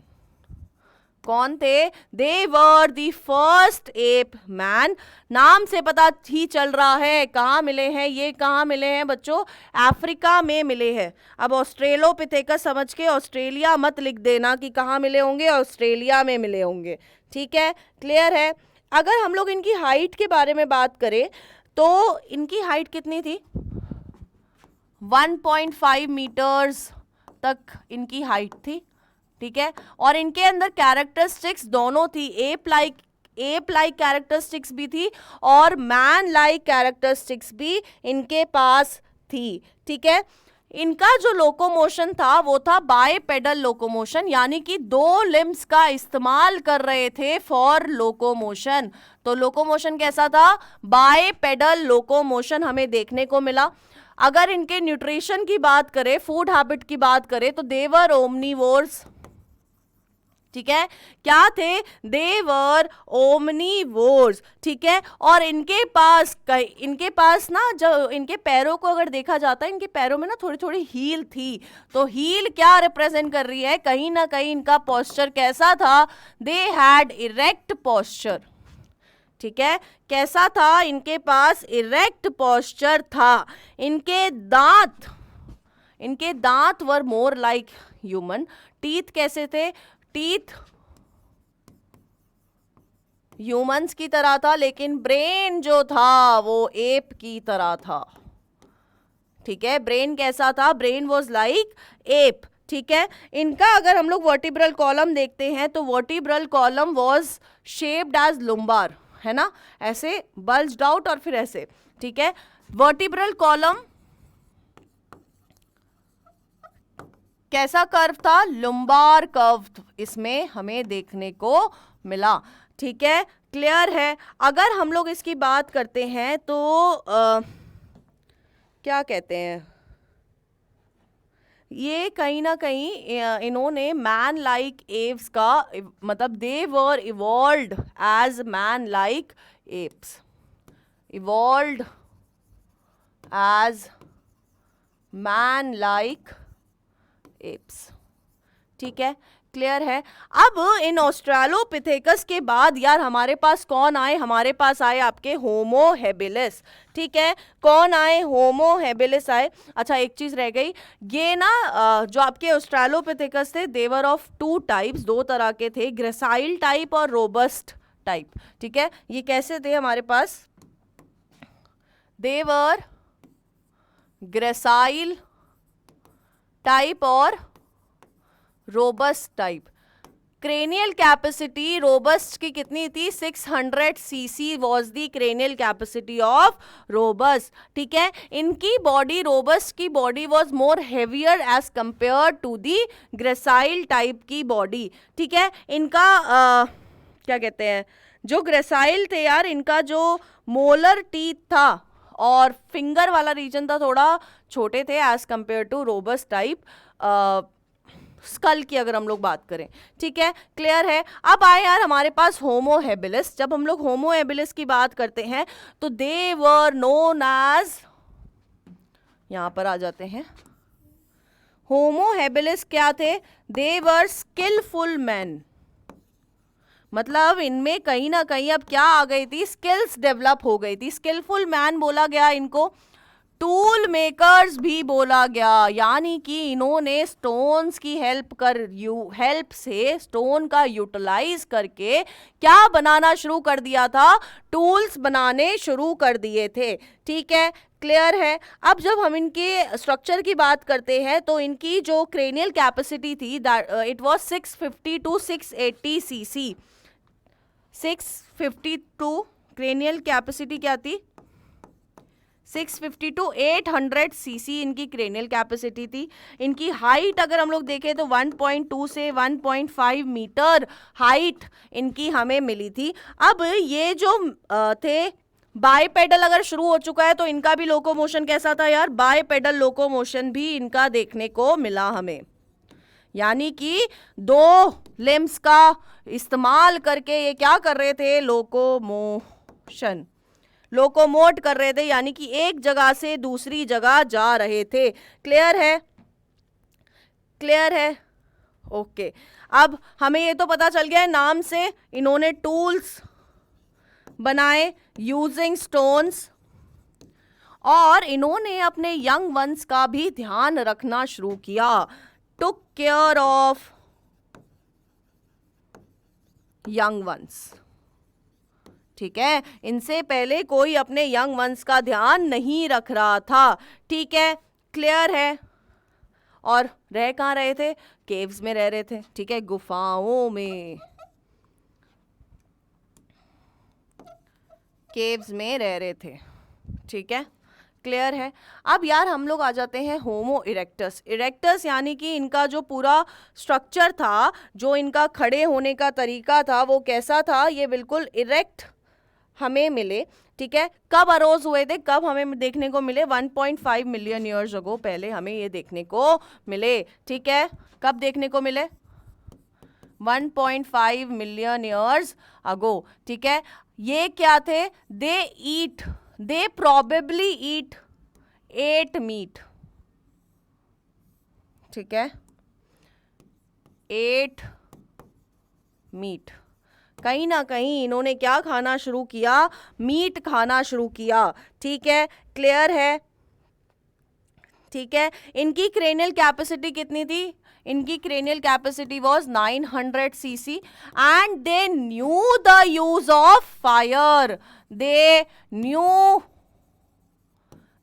कौन थे? दे वर दी फर्स्ट एप मैन। नाम से पता ही चल रहा है कहाँ मिले हैं, ये कहाँ मिले हैं बच्चों? अफ्रीका में मिले हैं। अब ऑस्ट्रेलोपिथेकस समझ के ऑस्ट्रेलिया मत लिख देना कि कहाँ मिले होंगे, ऑस्ट्रेलिया में मिले होंगे, ठीक है, क्लियर है। अगर हम लोग इनकी हाइट के बारे में बात करें तो इनकी हाइट कितनी थी? 1.5 मीटर्स तक इनकी हाइट थी, ठीक है। और इनके अंदर कैरेक्टरिस्टिक्स दोनों थी, एप लाइक कैरेक्टरिस्टिक्स भी थी और मैन लाइक कैरेक्टरिस्टिक्स भी इनके पास थी, ठीक है। इनका जो लोकोमोशन था वो था बायपेडल लोकोमोशन, यानी कि 2 लिम्स का इस्तेमाल कर रहे थे फॉर लोकोमोशन। तो लोकोमोशन कैसा था? बायपेडल लोकोमोशन हमें देखने को मिला। अगर इनके न्यूट्रिशन की बात करें, फूड हैबिट की बात करें तो देवर ओमनीवोर्स, ठीक है। क्या थे? देवर ओमनीवोर्स, ठीक है। और इनके पास ना, जो इनके पैरों को अगर देखा जाता है, इनके पैरों में ना थोड़ी थोड़ी हील थी। तो हील क्या रिप्रेजेंट कर रही है? कहीं ना कहीं इनका पोस्चर कैसा था? दे हैड इरेक्ट पोस्चर, ठीक है। कैसा था? इनके पास इरेक्ट पोस्चर था। इनके दांत वर मोर लाइक ह्यूमन। टीथ कैसे थे? टीथ ह्यूमंस की तरह था, लेकिन ब्रेन जो था वो एप की तरह था, ठीक है। ब्रेन कैसा था? ब्रेन वॉज लाइक एप, ठीक है। इनका अगर हम लोग वर्टिब्रल कॉलम देखते हैं तो vertebral column was shaped as lumbar, है ना, ऐसे बल्ज्ड आउट और फिर ऐसे, ठीक है। वर्टिब्रल कॉलम कैसा कर्व था? लुम्बार कर्व इसमें हमें देखने को मिला, ठीक है, क्लियर है। अगर हम लोग इसकी बात करते हैं तो क्या कहते हैं, ये कहीं ना कहीं इन्होंने मैन लाइक एप्स का मतलब they were evolved as man like apes, evolved as man like apes, ठीक है, क्लियर है। अब इन ऑस्ट्रेलोपिथेकस के बाद यार हमारे पास कौन आए? हमारे पास आए आपके होमो हेबिलिस, ठीक है। कौन आए? होमो हेबिलिस आए। अच्छा, एक चीज रह गई, ये ना जो आपके ऑस्ट्रेलोपिथेकस थे देवर ऑफ 2 टाइप्स, 2 तरह के थे, ग्रेसाइल टाइप और रोबस्ट टाइप, ठीक है। ये कैसे थे हमारे पास? देवर ग्रेसाइल टाइप और robust type. Cranial capacity robust की कितनी थी? 600 cc was the cranial capacity of robust, ठीक है। इनकी बॉडी, रोबस्ट की body was more heavier as compare to the gracile type की बॉडी, ठीक है। इनका क्या कहते हैं, जो ग्रेसाइल थे यार, इनका जो मोलर टीथ था और फिंगर वाला रीजन था थोड़ा छोटे थे as compare to robust type skull की अगर हम लोग बात करें, ठीक है, क्लियर है। अब आए यार हमारे पास होमो हेबिलिस। जब हम लोग होमो हेबिलिस की बात करते हैं तो दे वर नोन एज, यहां पर आ जाते हैं, होमो हेबिलिस क्या थे? दे वर स्किलफुल मैन। मतलब इनमें कहीं ना कहीं अब क्या आ गई थी? स्किल्स डेवलप हो गई थी। स्किलफुल मैन बोला गया इनको, टूल मेकर्स भी बोला गया, यानी कि इन्होंने स्टोन्स की हेल्प से स्टोन का यूटिलाइज करके क्या बनाना शुरू कर दिया था? टूल्स बनाने शुरू कर दिए थे, ठीक है, क्लियर है। अब जब हम इनके स्ट्रक्चर की बात करते हैं तो इनकी जो क्रेनियल कैपेसिटी थी it was 650 to 680 cc. 652 cranial capacity क्या थी? 650 टू 800 सीसी इनकी क्रेनियल कैपेसिटी थी। इनकी हाइट अगर हम लोग देखें तो 1.2 से 1.5 मीटर हाइट इनकी हमें मिली थी। अब ये जो थे बायपेडल अगर शुरू हो चुका है तो इनका भी लोकोमोशन कैसा था यार, बायपेडल लोकोमोशन भी इनका देखने को मिला हमें, यानी कि दो लिम्स का इस्तेमाल करके ये क्या कर रहे थे, लोकोमोशन, लोकोमोट कर रहे थे, यानी कि एक जगह से दूसरी जगह जा रहे थे। क्लियर है, क्लियर है, ओके। अब हमें ये तो पता चल गया है नाम से इन्होंने टूल्स बनाए यूजिंग स्टोन्स, और इन्होंने अपने यंग वंस का भी ध्यान रखना शुरू किया, took care of young ones. ठीक है, इनसे पहले कोई अपने यंग वंस का ध्यान नहीं रख रहा था। ठीक है, क्लियर है। और रह कहाँ रहे थे, केव्स में रह रहे थे। ठीक है, गुफाओं में, केव्स में रह रहे थे। ठीक है, क्लियर है। अब यार हम लोग आ जाते हैं होमो इरेक्टस। इरेक्टस यानी कि इनका जो पूरा स्ट्रक्चर था, जो इनका खड़े होने का तरीका था, वो कैसा था, ये बिल्कुल इरेक्ट हमें मिले। ठीक है, कब अरोज हुए थे, कब हमें देखने को मिले, 1.5 मिलियन ईयर्स अगो पहले हमें ये देखने को मिले। ठीक है, कब देखने को मिले, 1.5 मिलियन ईयर्स अगो। ठीक है, ये क्या थे, दे प्रोबेबली एट मीट। ठीक है, एट मीट, कहीं ना कहीं इन्होंने क्या खाना शुरू किया, मीट खाना शुरू किया। ठीक है, क्लियर है। ठीक है, इनकी क्रेनियल कैपेसिटी कितनी थी, इनकी cranial capacity was 900 cc and they knew the use of fire, they knew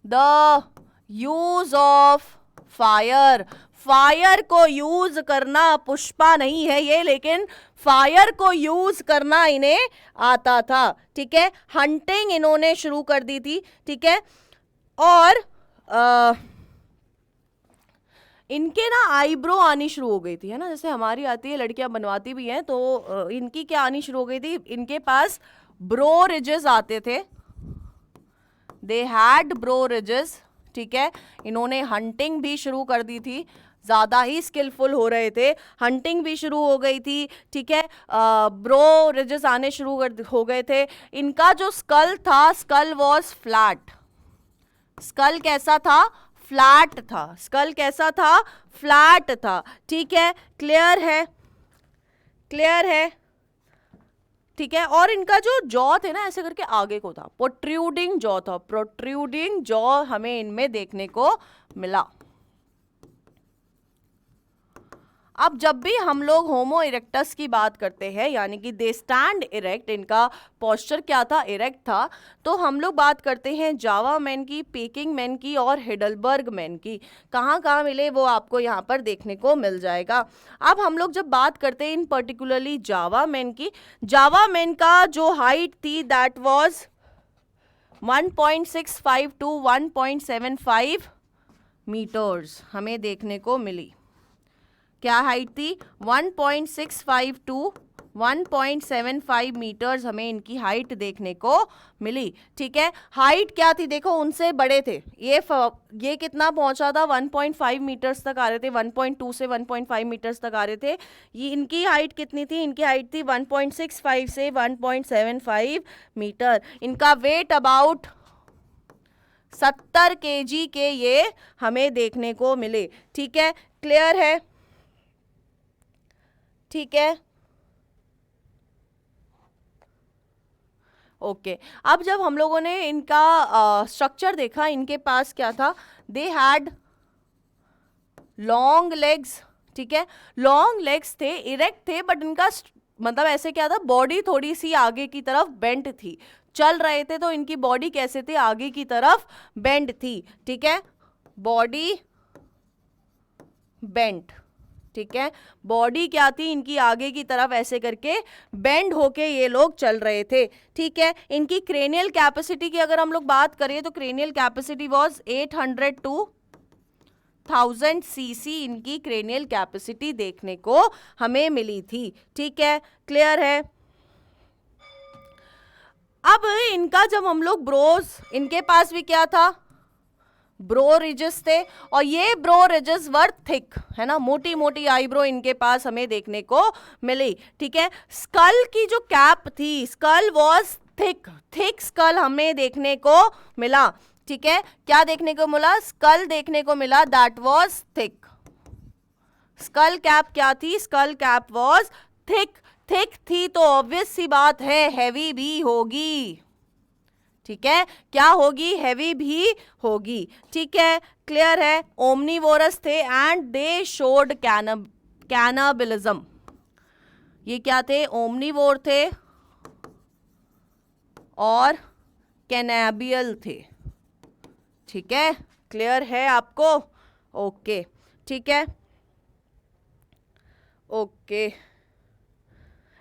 the use of fire. Fire को यूज करना पुष्पा नहीं है ये, लेकिन फायर को यूज करना इन्हें आता था। ठीक है, हंटिंग इन्होंने शुरू कर दी थी। ठीक है, और इनके ना आईब्रो आनी शुरू हो गई थी, है ना, जैसे हमारी आती है, लड़कियां बनवाती भी हैं, तो इनकी क्या आनी शुरू हो गई थी, इनके पास ब्रो रिजेस आते थे, दे हैड ब्रो रिजेस। ठीक है, इन्होंने हंटिंग भी शुरू कर दी थी, ज़्यादा ही स्किलफुल हो रहे थे, हंटिंग भी शुरू हो गई थी। ठीक है, ब्रो रिजेस आने शुरू हो गए थे। इनका जो स्कल था, स्कल वॉज फ्लैट, स्कल कैसा था, फ्लैट था, स्कल कैसा था, फ्लैट था। ठीक है, क्लियर है, क्लियर है। ठीक है, और इनका जो जॉ थे ना, ऐसे करके आगे को था, प्रोट्रूडिंग जॉ था, प्रोट्रूडिंग जॉ हमें इनमें देखने को मिला। अब जब भी हम लोग होमो इरेक्टस की बात करते हैं, यानी कि दे स्टैंड इरेक्ट, इनका पोस्चर क्या था, इरेक्ट था, तो हम लोग बात करते हैं जावा मैन की, पीकिंग मैन की और हिडलबर्ग मैन की। कहाँ कहाँ मिले वो आपको यहाँ पर देखने को मिल जाएगा। अब हम लोग जब बात करते हैं इन पर्टिकुलरली जावा मैन की, जावा मैन का जो हाइट थी दैट वाज 1.65 टू 1.75 मीटर्स हमें देखने को मिली। क्या हाइट थी, 1.65 टू 1.75 मीटर्स हमें इनकी हाइट देखने को मिली। ठीक है, हाइट क्या थी, देखो उनसे बड़े थे, ये कितना पहुंचा था, 1.5 मीटर्स तक आ रहे थे, 1.2 से 1.5 मीटर्स तक आ रहे थे। ये इनकी हाइट कितनी थी, इनकी हाइट थी 1.65 से 1.75 मीटर। इनका वेट अबाउट 70 kg के ये हमें देखने को मिले। ठीक है, क्लियर है, ठीक है, ओके। अब जब हम लोगों ने इनका स्ट्रक्चर देखा, इनके पास क्या था, दे हैड लॉन्ग लेग्स। ठीक है, लॉन्ग लेग्स थे, इरेक्ट थे, बट इनका मतलब ऐसे क्या था, बॉडी थोड़ी सी आगे की तरफ बेंट थी, चल रहे थे तो इनकी बॉडी कैसे थे, आगे की तरफ बेंट थी। ठीक है, बॉडी बेंट। ठीक है, बॉडी क्या थी इनकी, आगे की तरफ ऐसे करके बेंड होके ये लोग चल रहे थे। ठीक है, इनकी क्रेनियल कैपेसिटी की अगर हम लोग बात करें तो cranial capacity was 800 to 1000 cc इनकी क्रेनियल कैपेसिटी देखने को हमें मिली थी। ठीक है, क्लियर है। अब इनका जब हम लोग ब्रोज, इनके पास भी क्या था, ब्रो रिजेस थे, और ये ब्रो रिजेस वर थिक, है ना, मोटी मोटी आईब्रो इनके पास हमें देखने को मिली, ठीक है। स्कल की जो कैप थी, skull was thick, thick skull हमें देखने को मिला, ठीक है। क्या देखने को मिला, स्कल देखने को मिला, that was thick. School cap क्या थी, school cap was thick, thick थी तो ऑब्वियस सी बात है हैवी भी होगी, ठीक है। क्या होगी, हैवी भी होगी, ठीक है, क्लियर है। ओमनीवोरस थे एंड दे शोड कैनाबिलिज्म, ये क्या थे, ओमनीवोर थे और कैनाबियल थे, ठीक है, क्लियर है आपको, ओके, ठीक है, ओके।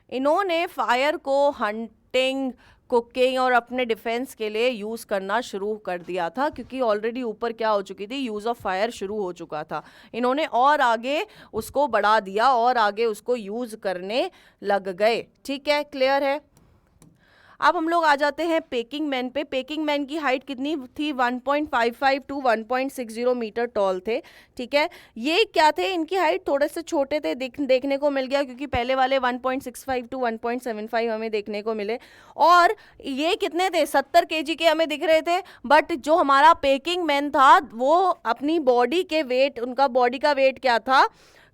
इन्होंने फायर को हंटिंग, कुकिंग और अपने डिफेंस के लिए यूज़ करना शुरू कर दिया था, क्योंकि ऑलरेडी ऊपर क्या हो चुकी थी, यूज़ ऑफ फायर शुरू हो चुका था। इन्होंने और आगे उसको बढ़ा दिया और आगे उसको यूज़ करने लग गए, ठीक है, क्लियर है। अब हम लोग आ जाते हैं पेकिंग मैन पे। पेकिंग मैन की हाइट कितनी थी, 1.55 टू 1.60 मीटर टॉल थे, ठीक है। ये क्या थे, इनकी हाइट थोड़े से छोटे थे, देखने को मिल गया, क्योंकि पहले वाले 1.65 टू 1.75 हमें देखने को मिले, और ये कितने थे, 70 kg के हमें दिख रहे थे। बट जो हमारा पेकिंग मैन था वो अपनी बॉडी के वेट, उनका बॉडी का वेट क्या था,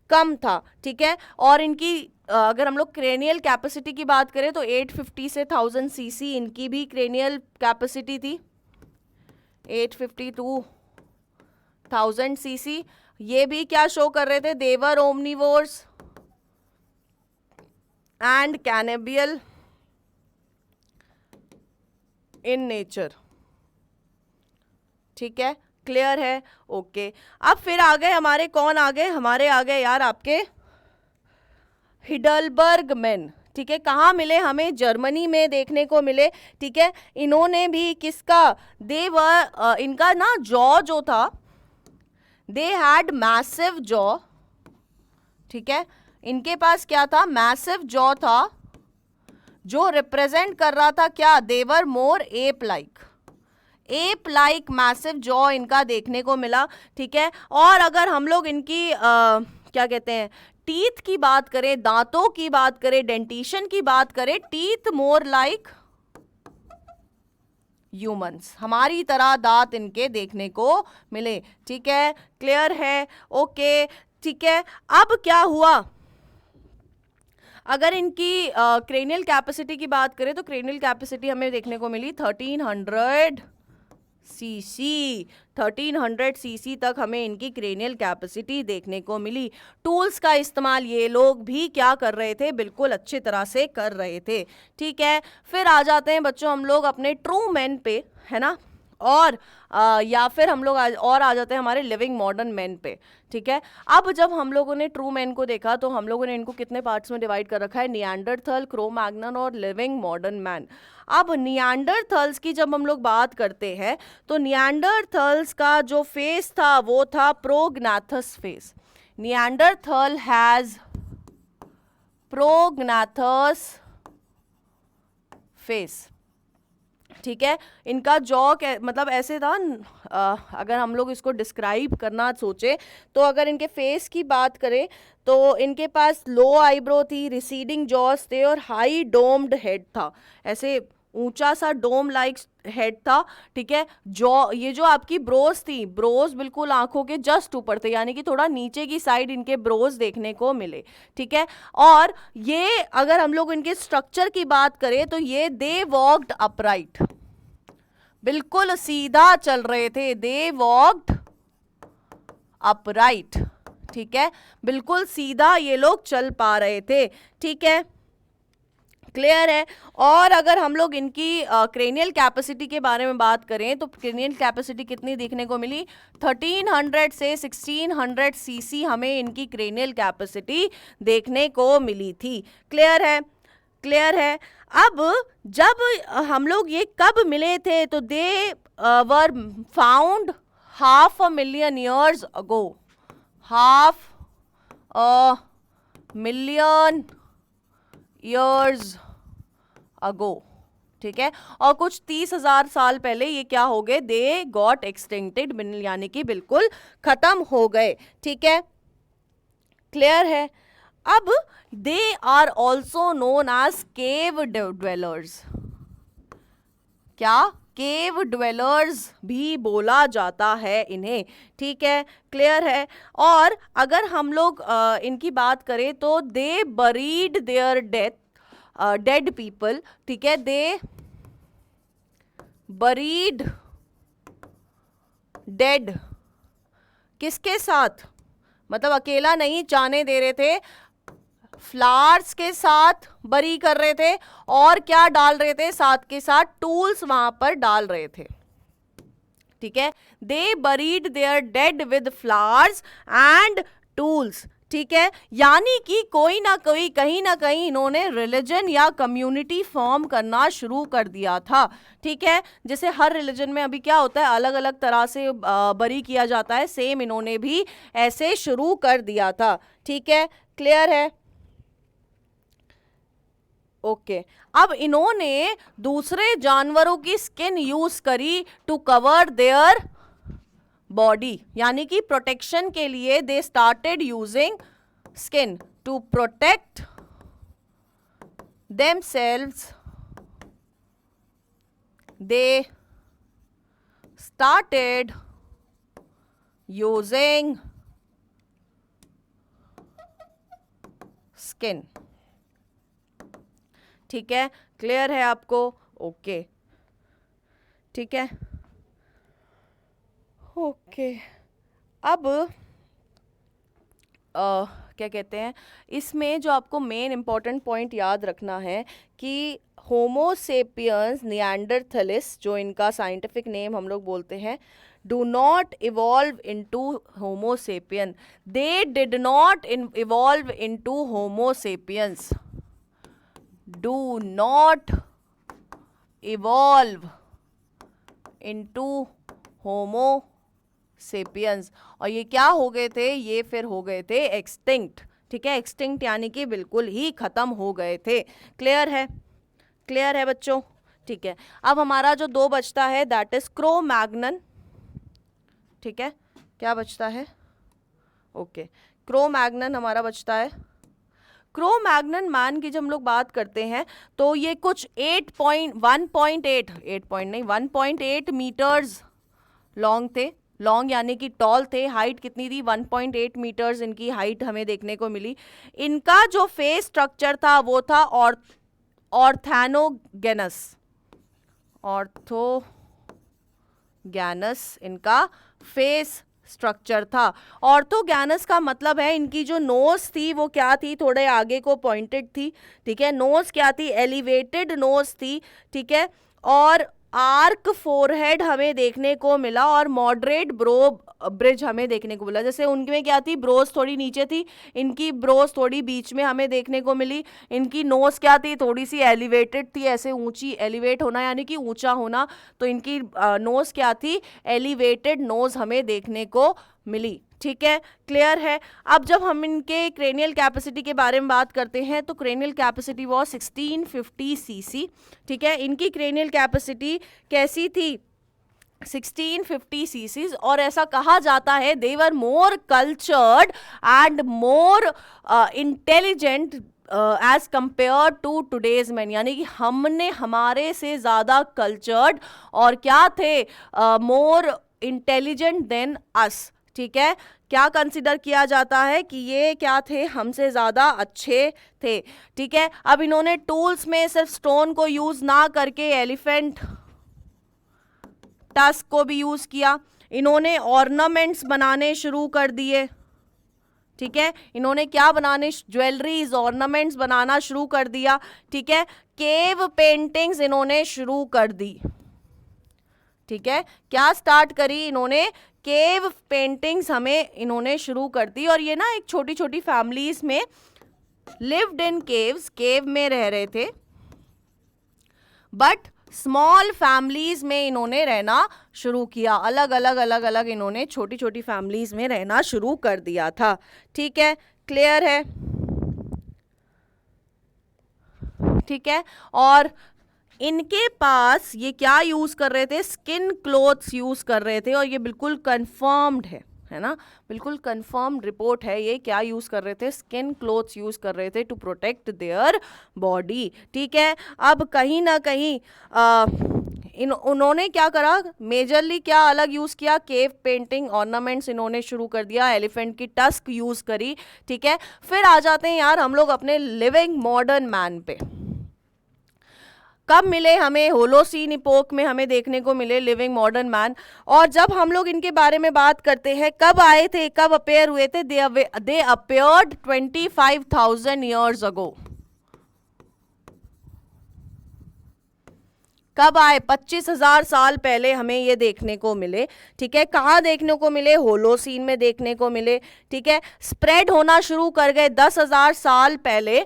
कम था, ठीक है। और इनकी अगर हम लोग क्रेनियल कैपेसिटी की बात करें तो 850 से 1000 सीसी इनकी भी क्रेनियल कैपेसिटी थी, 850 टू 1000 सीसी। ये भी क्या शो कर रहे थे, देवर ओमनीवोर्स एंड कैनेबियल इन नेचर, ठीक है, क्लियर है, ओके। अब फिर आ गए हमारे, कौन आ गए, हमारे आ गए यार आपके हिडलबर्ग मैन, ठीक है। कहाँ मिले हमें, जर्मनी में देखने को मिले, ठीक है। इन्होंने भी किसका, इनका ना जॉ जो था, दे हैड मैसिव जॉ, ठीक है। इनके पास क्या था, मैसिव जॉ था, जो रिप्रेजेंट कर रहा था क्या, they were more ape like, ape like massive jaw इनका देखने को मिला, ठीक है। और अगर हम लोग इनकी क्या कहते हैं, टीथ की बात करें, दांतों की बात करें, डेंटिशन की बात करें, टीथ मोर लाइक ह्यूमंस, हमारी तरह दांत इनके देखने को मिले, ठीक है, क्लियर है, ओके, ठीक है। अब क्या हुआ, अगर इनकी क्रेनियल कैपेसिटी की बात करें तो क्रेनियल कैपेसिटी हमें देखने को मिली 1300 सीसी, 1300 सीसी तक हमें इनकी क्रेनियल कैपेसिटी देखने को मिली। टूल्स का इस्तेमाल ये लोग भी क्या कर रहे थे, बिल्कुल अच्छी तरह से कर रहे थे, ठीक है। फिर आ जाते हैं बच्चों हम लोग अपने ट्रू मैन पे, है ना, और या फिर हम लोग और आ जाते हैं हमारे लिविंग मॉडर्न मैन पे, ठीक है। अब जब हम लोगों ने ट्रू मैन को देखा तो हम लोगों ने इनको कितने पार्ट्स में डिवाइड कर रखा है, निएंडरथल, क्रो-मैग्नन और लिविंग मॉडर्न मैन। अब निएंडरथल्स की जब हम लोग बात करते हैं तो निएंडरथल्स का जो फेस था वो था प्रोग्नाथस फेस, निएंडरथल हैज प्रोग्नाथस फेस, ठीक है। इनका जॉ मतलब ऐसे था, अगर हम लोग इसको डिस्क्राइब करना सोचे तो अगर इनके फेस की बात करें तो इनके पास लो आईब्रो थी, रिसीडिंग जॉस थे और हाई डोम्ड हेड था, ऐसे ऊंचा सा डोम लाइक हेड था, ठीक है। जॉ, ये जो आपकी ब्रोज थी, ब्रोज बिल्कुल आंखों के जस्ट ऊपर थे, यानी कि थोड़ा नीचे की साइड इनके ब्रोज देखने को मिले, ठीक है। और ये अगर हम लोग इनके स्ट्रक्चर की बात करें तो ये दे वॉक्ड अपराइट, बिल्कुल सीधा चल रहे थे, दे वॉक्ड अपराइट, ठीक है, बिल्कुल सीधा ये लोग चल पा रहे थे, ठीक है, क्लियर है। और अगर हम लोग इनकी क्रेनियल कैपेसिटी के बारे में बात करें तो क्रेनियल कैपेसिटी कितनी देखने को मिली, 1300 से 1600 सीसी हमें इनकी क्रेनियल कैपेसिटी देखने को मिली थी, क्लियर है, क्लियर है। अब जब हम लोग ये कब मिले थे तो they were found 500,000 years ago, 500,000 years ago, ठीक है, और कुछ 30,000 साल पहले ये क्या हो गए, दे गॉट एक्सटिंक्टेड, यानी कि बिल्कुल खत्म हो गए। ठीक है, क्लियर है। अब they are also known as cave dwellers, क्या, केव ड्वेलर्स भी बोला जाता है इन्हें। ठीक है, क्लियर है। और अगर हम लोग इनकी बात करें तो दे बरीड देयर डेड पीपल, ठीक है, दे बरीड डेड, किसके साथ, मतलब अकेला नहीं जाने दे रहे थे, फ्लावर्स के साथ बरी कर रहे थे, और क्या डाल रहे थे साथ के साथ, टूल्स वहां पर डाल रहे थे। ठीक है, they buried their dead with flowers and tools. ठीक है, यानी कि कोई ना कोई, कहीं ना कहीं इन्होंने रिलीजन या कम्युनिटी फॉर्म करना शुरू कर दिया था। ठीक है, जैसे हर रिलीजन में अभी क्या होता है, अलग अलग तरह से बरी किया जाता है, सेम इन्होंने भी ऐसे शुरू कर दिया था। ठीक है, क्लियर है। ओके, अब इन्होंने दूसरे जानवरों की स्किन यूज करी टू कवर देयर बॉडी, यानी कि प्रोटेक्शन के लिए they started using skin to protect themselves, they started using skin। ठीक है, क्लियर है आपको, ओके, ठीक है, ओके। अब क्या कहते हैं, इसमें जो आपको मेन इंपॉर्टेंट पॉइंट याद रखना है कि होमोसेपियंस निएंडरथलिस, जो इनका साइंटिफिक नेम हम लोग बोलते हैं, do not evolve into Homo sapien, they did not evolve into Homo sapiens, do not evolve into Homo sapiens, और ये क्या हो गए थे, ये फिर हो गए थे एक्सटिंक्ट। ठीक है, एक्सटिंक्ट यानी कि बिल्कुल ही खत्म हो गए थे। क्लियर है, क्लियर है बच्चों। ठीक है, अब हमारा जो दो बचता है दैट इज क्रो-मैग्नन। ठीक है, क्या बचता है, ओके, क्रो-मैग्नन हमारा बचता है। क्रो-मैग्नन मैन की जब हम लोग बात करते हैं तो ये कुछ 1.8 मीटर्स लॉन्ग थे, लॉन्ग यानी कि टॉल थे। हाइट कितनी थी, 1.8 मीटर्स इनकी हाइट हमें देखने को मिली। इनका जो फेस स्ट्रक्चर था वो था ऑर्थोगैनस, ऑर्थोगैनस इनका फेस स्ट्रक्चर था। ऑर्थोगैनस का मतलब है इनकी जो नोज थी वो क्या थी, थोड़े आगे को पॉइंटेड थी। ठीक है, नोज क्या थी, एलिवेटेड नोज थी। ठीक है, और आर्क फोरहेड हमें देखने को मिला, और मॉडरेट ब्रो ब्रिज हमें देखने को मिला। जैसे उनमें क्या थी, ब्रोज थोड़ी नीचे थी, इनकी ब्रोज थोड़ी बीच में हमें देखने को मिली। इनकी नोज क्या थी, थोड़ी सी एलिवेटेड थी, ऐसे ऊंची, एलिवेट होना यानी कि ऊंचा होना, तो इनकी नोज क्या थी, एलिवेटेड नोज हमें देखने को मिली। ठीक है, क्लियर है। अब जब हम इनके क्रेनियल कैपेसिटी के बारे में बात करते हैं तो क्रेनियल कैपेसिटी वो 1650 सीसी। ठीक है, इनकी क्रेनियल कैपेसिटी कैसी थी, 1650 सीसीज, और ऐसा कहा जाता है they were more cultured and more intelligent as compare to today's man, यानी कि हमने हमारे से ज़्यादा कल्चर्ड और क्या थे, मोर इंटेलिजेंट देन अस। ठीक है, क्या कंसिडर किया जाता है कि ये क्या थे, हमसे ज़्यादा अच्छे थे। ठीक है, अब इन्होंने टूल्स में सिर्फ स्टोन को यूज़ ना करके एलिफेंट टस्क को भी यूज़ किया। इन्होंने ऑर्नामेंट्स बनाने शुरू कर दिए। ठीक है, इन्होंने क्या बनाने, ज्वेलरीज, ऑर्नामेंट्स बनाना शुरू कर दिया। ठीक है, केव पेंटिंग्स इन्होंने शुरू कर दी। ठीक है, क्या स्टार्ट करी इन्होंने, केव पेंटिंग्स हमें इन्होंने शुरू कर दी। और ये ना एक छोटी छोटी फैमिलीज में लिव्ड इन केव्स, केव में रह रहे थे, बट स्मॉल फैमिलीज में इन्होंने रहना शुरू किया। अलग अलग अलग अलग इन्होंने छोटी छोटी फैमिलीज में रहना शुरू कर दिया था। ठीक है, क्लियर है, ठीक है। और इनके पास ये क्या यूज कर रहे थे, स्किन क्लोथ्स यूज कर रहे थे, और ये बिल्कुल कंफर्म्ड है ना, बिल्कुल कंफर्म्ड रिपोर्ट है ये। क्या यूज कर रहे थे, स्किन क्लोथ्स यूज कर रहे थे टू प्रोटेक्ट देयर बॉडी, ठीक है। अब कहीं ना कहीं उन्होंने क्या करा, मेजरली क्या अलग यूज किया, केव पेंटिंग, ऑर्नामेंट्स इन्होंने शुरू कर दिया, एलिफेंट की टस्क यूज करी, ठीक है। फिर आ जाते हैं यार हम लोग अपने लिविंग मॉडर्न मैन पे। कब मिले हमें, होलोसीन इपोक में हमें देखने को मिले लिविंग मॉडर्न मैन। और जब हम लोग इनके बारे में बात करते हैं, कब आए थे, कब अपेयर हुए थे, दे अपेयर्ड 25,000 ईयर्स अगो। कब आए, 25,000 साल पहले हमें ये देखने को मिले, ठीक है। कहाँ देखने को मिले, होलोसीन में देखने को मिले, ठीक है। स्प्रेड होना शुरू कर गए 10,000 साल पहले,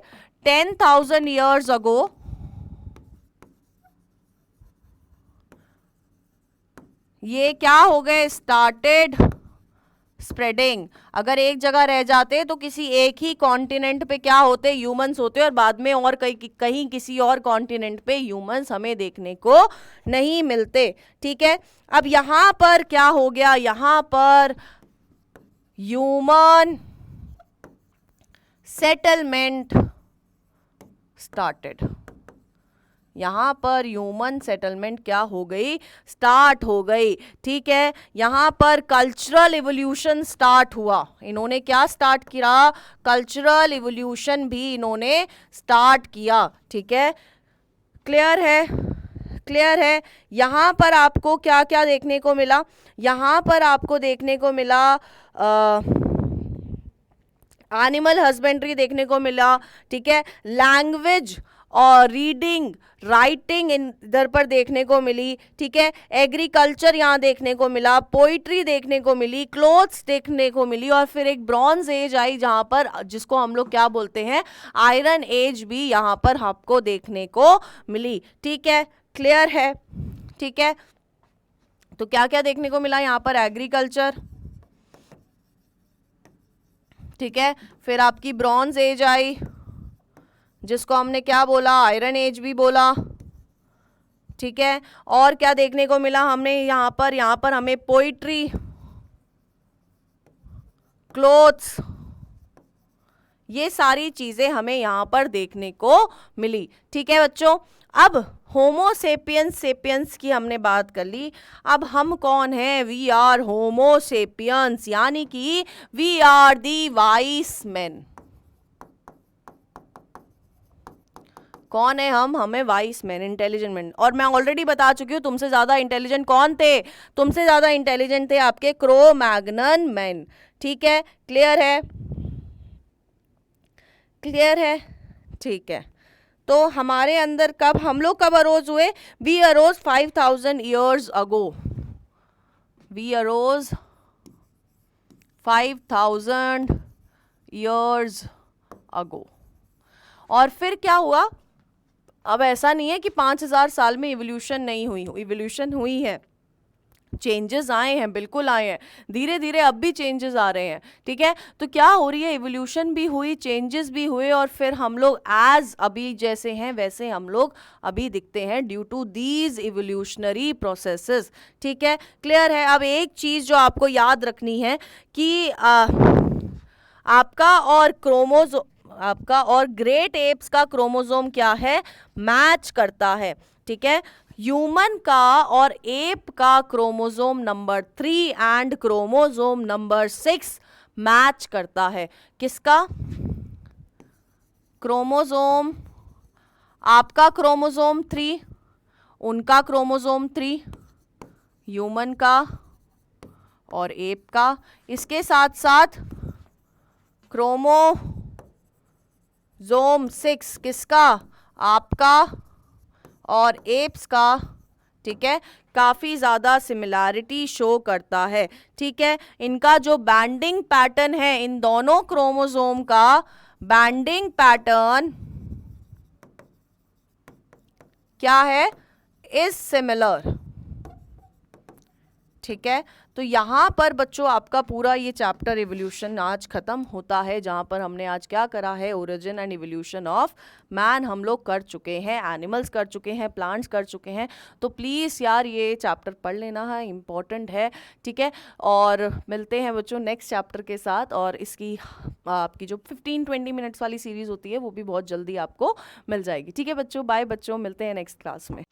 10,000 ईयर्स अगो। ये क्या हो गए, स्टार्टेड स्प्रेडिंग। अगर एक जगह रह जाते तो किसी एक ही कॉन्टिनेंट पे क्या होते, ह्यूमंस होते, और बाद में और कहीं किसी और कॉन्टिनेंट पे ह्यूमंस हमें देखने को नहीं मिलते, ठीक है। अब यहां पर क्या हो गया, यहां पर ह्यूमन सेटलमेंट स्टार्टेड। यहां पर ह्यूमन सेटलमेंट क्या हो गई, स्टार्ट हो गई, ठीक है। यहां पर कल्चरल इवोल्यूशन स्टार्ट हुआ। इन्होंने क्या स्टार्ट किया, कल्चरल इवोल्यूशन भी इन्होंने स्टार्ट किया, ठीक है। क्लियर है, क्लियर है। यहां पर आपको क्या क्या देखने को मिला, यहां पर आपको देखने को मिला एनिमल हस्बेंड्री देखने को मिला, ठीक है। लैंग्वेज और रीडिंग राइटिंग इधर पर देखने को मिली, ठीक है। एग्रीकल्चर यहाँ देखने को मिला, पोइट्री देखने को मिली, क्लोथ्स देखने को मिली, और फिर एक ब्रॉन्ज एज आई जहाँ पर, जिसको हम लोग क्या बोलते हैं, आयरन एज भी यहाँ पर आपको देखने को मिली, ठीक है। क्लियर है, ठीक है। तो क्या क्या देखने को मिला यहाँ पर, एग्रीकल्चर, ठीक है। फिर आपकी ब्रॉन्ज एज आई, जिसको हमने क्या बोला, आयरन एज भी बोला, ठीक है। और क्या देखने को मिला हमने यहाँ पर हमें पोइट्री, क्लोथ्स, ये सारी चीजें हमें यहाँ पर देखने को मिली, ठीक है बच्चों। अब होमो सेपियंस सेपियंस की हमने बात कर ली। अब हम कौन हैं, वी आर होमो सेपियंस, यानी कि we are the wise man. कौन है हम, हमें वाइस मैन, इंटेलिजेंट मैन। और मैं ऑलरेडी बता चुकी हूँ, तुमसे ज्यादा इंटेलिजेंट कौन थे, तुमसे ज्यादा इंटेलिजेंट थे आपके क्रो मैग्नन मैन, ठीक है। क्लियर है, क्लियर है, ठीक है। तो हमारे अंदर कब, हम लोग कब अरोज हुए, we arose 5,000 years ago, we arose 5,000 years ago. और फिर क्या हुआ, अब ऐसा नहीं है कि 5,000 साल में इवोल्यूशन नहीं हुई, इवोल्यूशन हुई है, चेंजेस आए हैं, बिल्कुल आए हैं, धीरे धीरे अब भी चेंजेस आ रहे हैं, ठीक है। तो क्या हो रही है, इवोल्यूशन भी हुई, चेंजेस भी हुए, और फिर हम लोग एज अभी जैसे हैं वैसे हम लोग अभी दिखते हैं, due to these evolutionary processes, ठीक है। क्लियर है। अब एक चीज जो आपको याद रखनी है कि आपका और ग्रेट एप्स का क्रोमोसोम क्या है, मैच करता है, ठीक है। ह्यूमन का और एप का chromosome number 3 and chromosome number 6 match करता है। किसका क्रोमोसोम, आपका क्रोमोसोम 3, उनका क्रोमोसोम 3, ह्यूमन का और एप का। इसके साथ साथ क्रोमोसोम 6 किसका, आपका और एप्स का, ठीक है। काफ़ी ज़्यादा सिमिलैरिटी शो करता है, ठीक है। इनका जो बैंडिंग पैटर्न है, इन दोनों क्रोमोसोम का बैंडिंग पैटर्न क्या है, इज सिमिलर, ठीक है। तो यहाँ पर बच्चों आपका पूरा ये चैप्टर इवोल्यूशन आज खत्म होता है, जहाँ पर हमने आज क्या करा है, origin and evolution of man हम लोग कर चुके हैं, एनिमल्स कर चुके हैं, प्लांट्स कर चुके हैं। तो प्लीज़ यार ये चैप्टर पढ़ लेना है, इम्पॉर्टेंट है, ठीक है। और मिलते हैं बच्चों नेक्स्ट चैप्टर के साथ, और इसकी आपकी जो 15-20 मिनट्स वाली सीरीज़ होती है वो भी बहुत जल्दी आपको मिल जाएगी, ठीक है बच्चों। बाय बच्चों, मिलते हैं नेक्स्ट क्लास में।